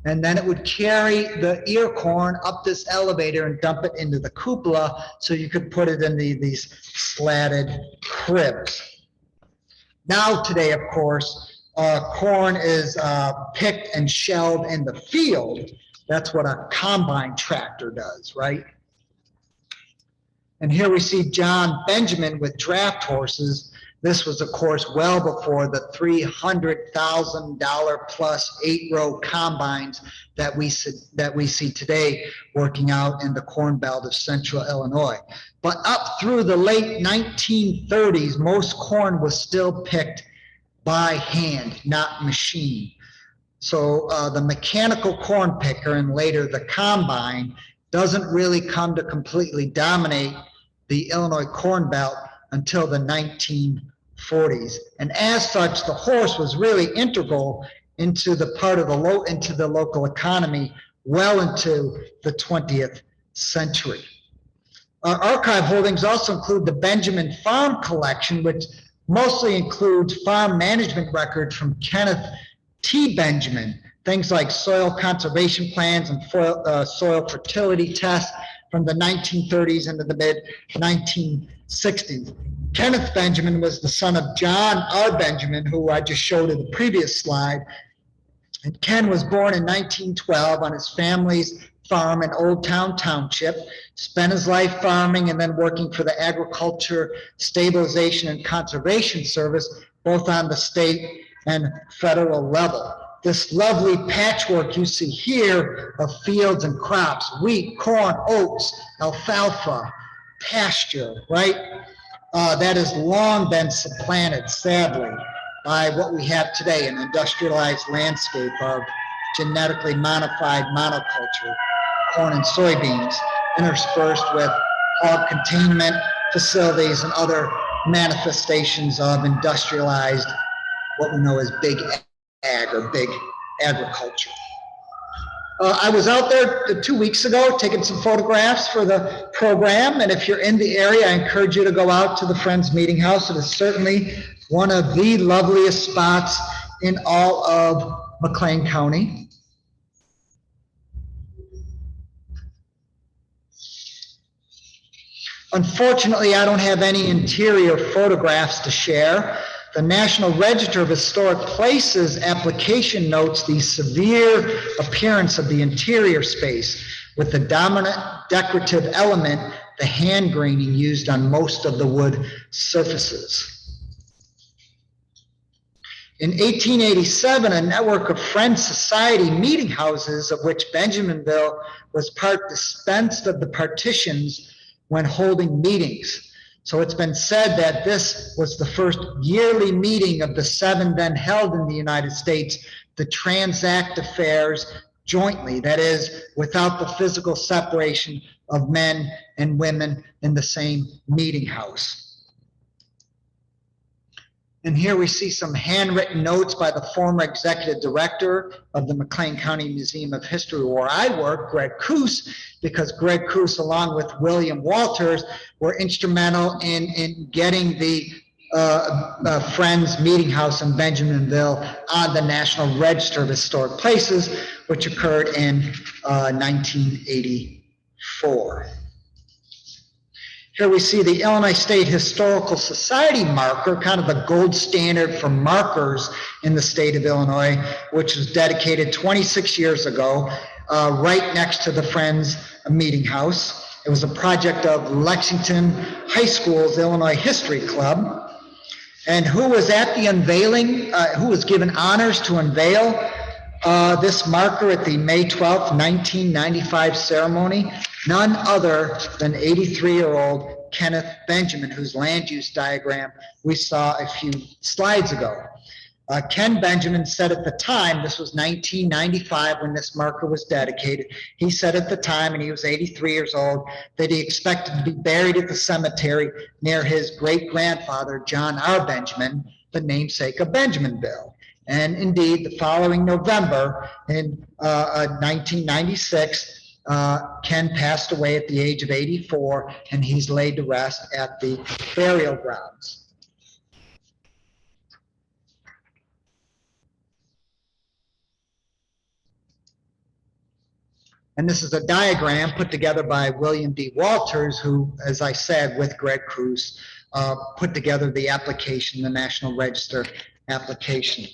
and then it would carry the ear corn up this elevator and dump it into the cupola so you could put it in these slatted cribs. Now today, of course, corn is picked and shelled in the field. That's what a combine tractor does, right? And here we see John Benjamin with draft horses. This was, of course, well before the $300,000 plus 8-row combines that we see today working out in the Corn Belt of central Illinois. But up through the late 1930s, most corn was still picked by hand, not machine. So the mechanical corn picker and later the combine doesn't really come to completely dominate the Illinois Corn Belt until the 1940s. And as such, the horse was really integral into the part of the local economy well into the 20th century. Our archive holdings also include the Benjamin Farm Collection, which mostly includes farm management records from Kenneth T. Benjamin, things like soil conservation plans and soil fertility tests from the 1930s into the mid-1960s. Kenneth Benjamin was the son of John R. Benjamin, who I just showed in the previous slide. And Ken was born in 1912 on his family's farm in Old Town Township, spent his life farming and then working for the Agriculture Stabilization and Conservation Service, both on the state and federal level. This lovely patchwork you see here of fields and crops, wheat, corn, oats, alfalfa, pasture, right? That has long been supplanted, sadly, by what we have today, an industrialized landscape of genetically modified monoculture, corn and soybeans, interspersed with hog containment facilities and other manifestations of industrialized, what we know as big ag or big agriculture. I was out there 2 weeks ago taking some photographs for the program, and if you're in the area, I encourage you to go out to the Friends Meeting House. It is certainly one of the loveliest spots in all of McLean County. Unfortunately, I don't have any interior photographs to share. The National Register of Historic Places application notes the severe appearance of the interior space with the dominant decorative element, the hand graining used on most of the wood surfaces. In 1887, a network of Friends Society meeting houses, of which Benjaminville was part, dispensed of the partitions when holding meetings. So it's been said that this was the first yearly meeting of the 7 then held in the United States to transact affairs jointly, that is, without the physical separation of men and women in the same meeting house. And here we see some handwritten notes by the former executive director of the McLean County Museum of History, where I work, Greg Coos, because Greg Coos, along with William Walters, were instrumental in getting the Friends Meeting House in Benjaminville on the National Register of Historic Places, which occurred in 1984. Here we see the Illinois State Historical Society marker, kind of the gold standard for markers in the state of Illinois, which was dedicated 26 years ago, right next to the Friends Meeting House. It was a project of Lexington High School's Illinois History Club. And who was at the unveiling, who was given honors to unveil this marker at the May 12th, 1995 ceremony? None other than 83-year-old Kenneth Benjamin, whose land use diagram we saw a few slides ago. Ken Benjamin said at the time, this was 1995 when this marker was dedicated, he said at the time, and he was 83 years old, that he expected to be buried at the cemetery near his great-grandfather, John R. Benjamin, the namesake of Benjaminville. And indeed, the following November in 1996, Ken passed away at the age of 84, and he's laid to rest at the burial grounds. And this is a diagram put together by William D. Walters, who, as I said, with Greg Cruz, put together the application, the National Register application.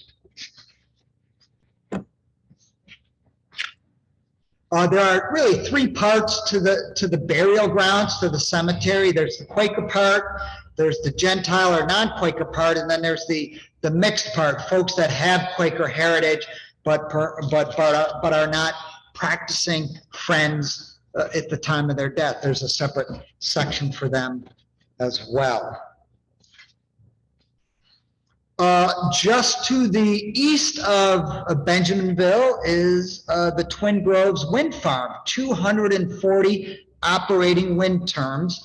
There are really 3 parts to the burial grounds, to the cemetery. There's the Quaker part, there's the Gentile or non-Quaker part, and then there's the mixed part, folks that have Quaker heritage but are not practicing Friends at the time of their death. There's a separate section for them as well. Just to the east of Benjaminville is the Twin Groves Wind Farm, 240 operating wind turbines.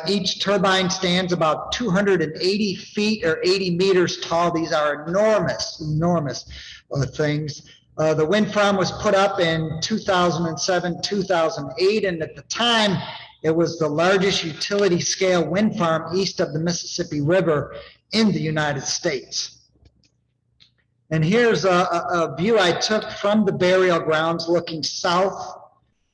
Each turbine stands about 280 feet or 80 meters tall. These are enormous things. The wind farm was put up in 2007, 2008, and at the time, it was the largest utility scale wind farm east of the Mississippi River in the United States. And here's a view I took from the burial grounds looking south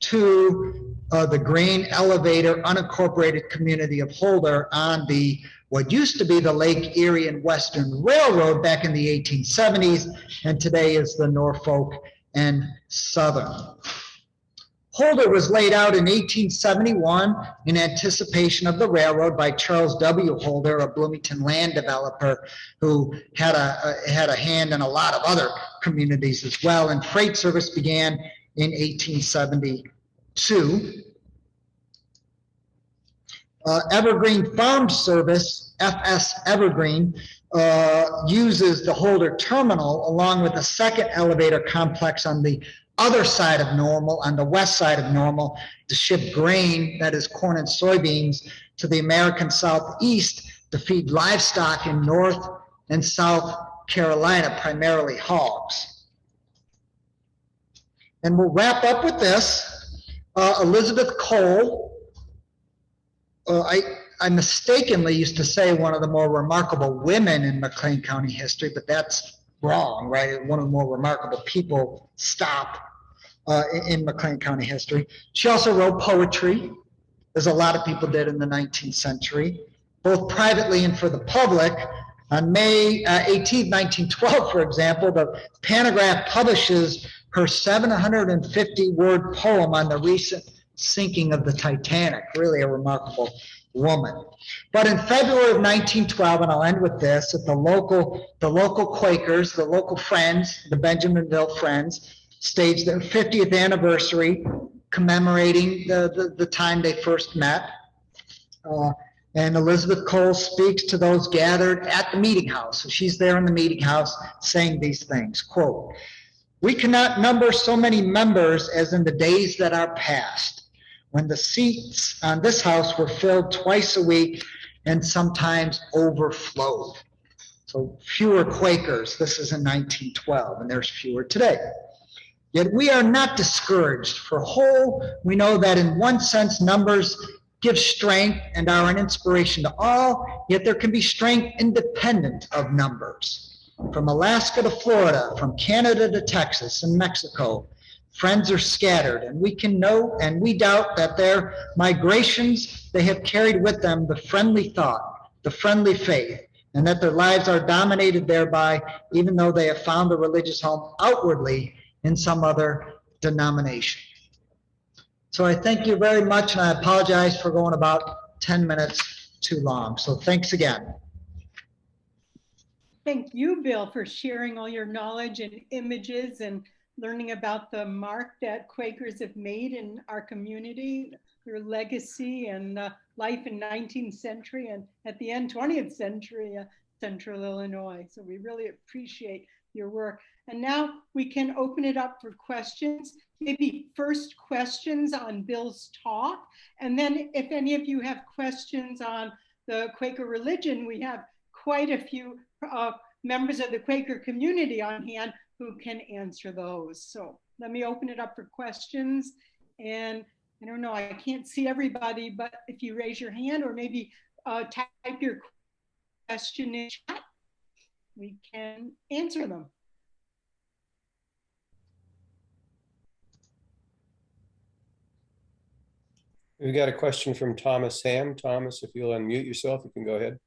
to the grain elevator unincorporated community of Holder on the what used to be the Lake Erie and Western Railroad back in the 1870s, and today is the Norfolk and Southern. Holder was laid out in 1871 in anticipation of the railroad by Charles W. Holder, a Bloomington land developer who had a hand in a lot of other communities as well. And freight service began in 1872. Evergreen Farm Service, FS Evergreen, uses the Holder terminal along with a second elevator complex on the other side of Normal, on the west side of Normal, to ship grain, that is corn and soybeans, to the American Southeast to feed livestock in North and South Carolina, primarily hogs. And we'll wrap up with this. Elizabeth Cole, I mistakenly used to say one of the more remarkable women in McLean County history, but that's wrong, right? One of the more remarkable people, stop, in McLean County history. She also wrote poetry, as a lot of people did in the 19th century, both privately and for the public. On May 18, 1912, for example, the Panagraph publishes her 750-word poem on the recent sinking of the Titanic. Really a remarkable woman. But in February of 1912, and I'll end with this, at the local Quakers, the local Friends, the Benjaminville Friends, staged their 50th anniversary commemorating the time they first met. And Elizabeth Cole speaks to those gathered at the meeting house. So she's there in the meeting house saying these things, quote, "We cannot number so many members as in the days that are past, when the seats on this house were filled twice a week and sometimes overflowed." So fewer Quakers, this is in 1912, and there's fewer today. "Yet we are not discouraged, for whole we know that in one sense numbers give strength and are an inspiration to all, yet there can be strength independent of numbers. From Alaska to Florida, from Canada to Texas and Mexico, friends are scattered, and we can know and we doubt that their migrations, they have carried with them the friendly thought, the friendly faith, and that their lives are dominated thereby, even though they have found a religious home outwardly in some other denomination." So I thank you very much, and I apologize for going about 10 minutes too long. So thanks again. Thank you, Bill, for sharing all your knowledge and images and learning about the mark that Quakers have made in our community, their legacy and life in 19th century and at the end 20th century, Central Illinois. So we really appreciate your work. And now we can open it up for questions. Maybe first questions on Bill's talk. And then if any of you have questions on the Quaker religion, we have quite a few members of the Quaker community on hand who can answer those. So let me open it up for questions. And I don't know, I can't see everybody, but if you raise your hand or maybe type your question in chat, we can answer them. We've got a question from Thomas Sam. Thomas, if you'll unmute yourself, you can go ahead.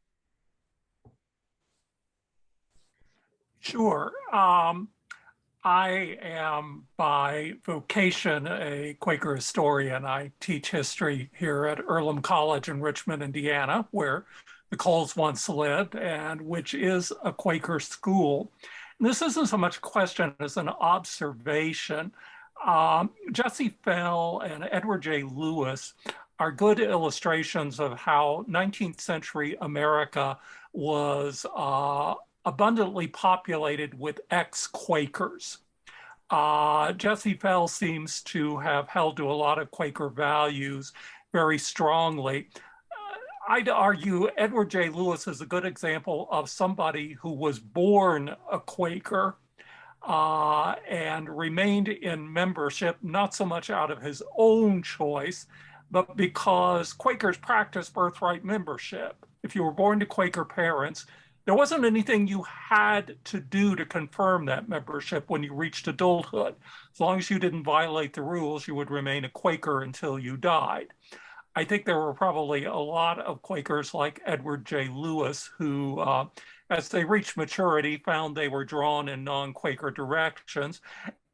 Sure. I am by vocation a Quaker historian. I teach history here at Earlham College in Richmond, Indiana, where the Coles once lived, and which is a Quaker school. And this isn't so much a question as an observation. Jesse Fell and Edward J. Lewis are good illustrations of how 19th century America was abundantly populated with ex-Quakers. Jesse Fell seems to have held to a lot of Quaker values very strongly. I'd argue Edward J. Lewis is a good example of somebody who was born a Quaker and remained in membership, not so much out of his own choice, but because Quakers practice birthright membership. If you were born to Quaker parents, there wasn't anything you had to do to confirm that membership when you reached adulthood. As long as you didn't violate the rules, you would remain a Quaker until you died. I think there were probably a lot of Quakers like Edward J. Lewis who, as they reached maturity, found they were drawn in non-Quaker directions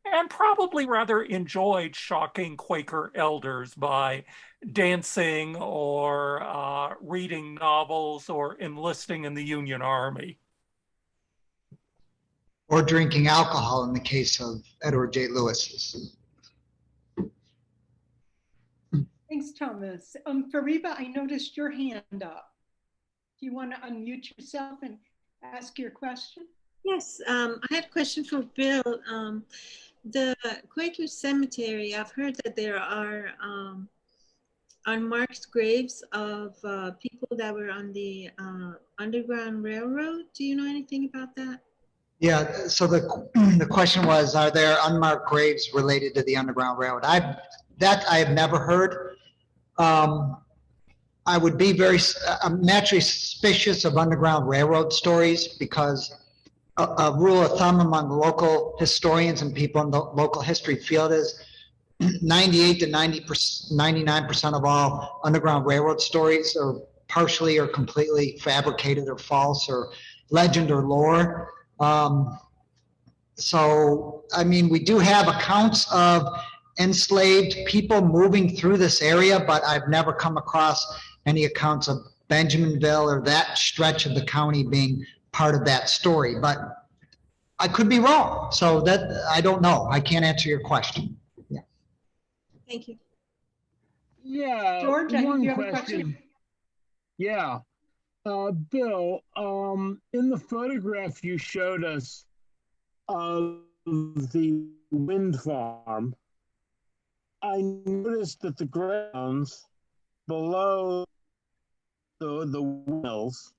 and probably rather enjoyed shocking Quaker elders by dancing or reading novels or enlisting in the Union Army. Or drinking alcohol in the case of Edward J. Lewis. Thanks, Thomas. Fariba, I noticed your hand up. Do you want to unmute yourself and ask your question? Yes, I had a question for Bill. The Quaker Cemetery, I've heard that there are unmarked graves of people that were on the Underground Railroad. Do you know anything about that? Yeah, so the question was, are there unmarked graves related to the Underground Railroad? I have never heard. I would be I'm naturally suspicious of Underground Railroad stories because a rule of thumb among local historians and people in the local history field is 98 to 99% of all Underground Railroad stories are partially or completely fabricated or false or legend or lore. So, I mean, we do have accounts of enslaved people moving through this area, but I've never come across any accounts of Benjaminville or that stretch of the county being part of that story, but I could be wrong. So that, I don't know. I can't answer your question. Yeah. Thank you. Yeah. George, I think one you have a question. question. Yeah. Bill, in the photograph you showed us of the wind farm, I noticed that the grounds below the wheels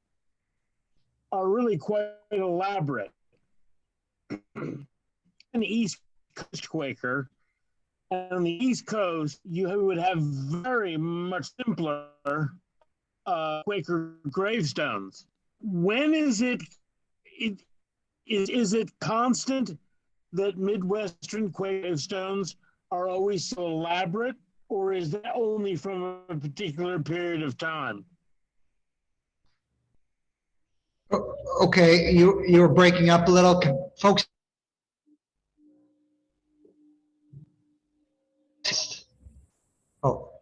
are really quite elaborate. An East Coast Quaker, and on the East Coast, you would have very much simpler Quaker gravestones. When is it constant that Midwestern Quaker gravestones are always so elaborate, or is that only from a particular period of time? Okay, you were breaking up a little. Folks, oh.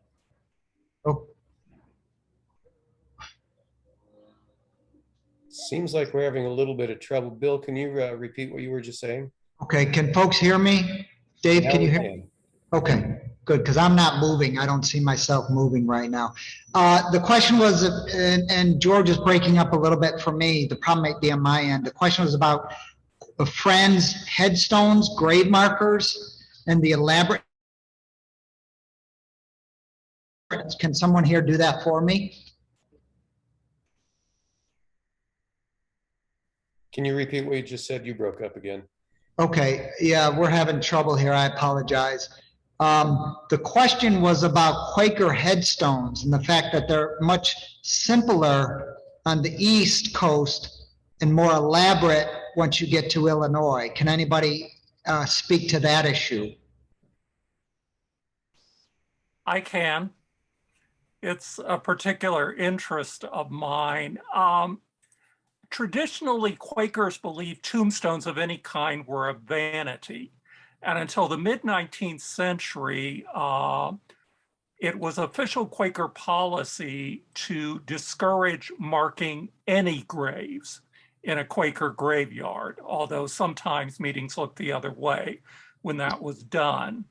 Seems like we're having a little bit of trouble. Bill, can you repeat what you were just saying? Okay, can folks hear me? Dave, Now can you we hear me? Okay, good, because I'm not moving. I don't see myself moving right now. The question was, and George is breaking up a little bit for me. The problem might be on my end. The question was about the Friends headstones, grave markers, and the elaborate. Can someone here do that for me? Can you repeat what you just said? You broke up again. Okay, yeah, we're having trouble here. I apologize. The question was about Quaker headstones and the fact that they're much simpler on the East Coast and more elaborate once you get to Illinois. Can anybody speak to that issue? I can. It's a particular interest of mine. Traditionally, Quakers believed tombstones of any kind were a vanity. And until the mid-19th century, it was official Quaker policy to discourage marking any graves in a Quaker graveyard, although sometimes meetings looked the other way when that was done.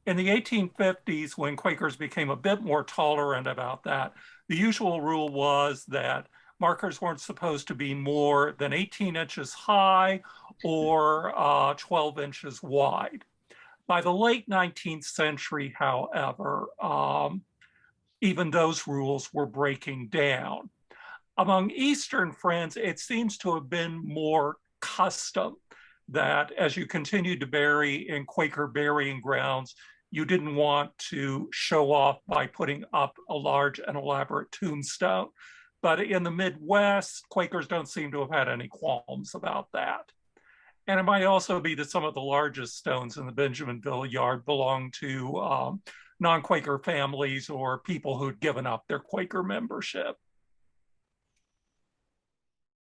In the 1850s, when Quakers became a bit more tolerant about that, the usual rule was that markers weren't supposed to be more than 18 inches high or 12 inches wide. By the late 19th century, however, even those rules were breaking down. Among Eastern Friends, it seems to have been more custom that as you continued to bury in Quaker burying grounds, you didn't want to show off by putting up a large and elaborate tombstone. But in the Midwest, Quakers don't seem to have had any qualms about that. And it might also be that some of the largest stones in the Benjaminville yard belong to non-Quaker families or people who'd given up their Quaker membership.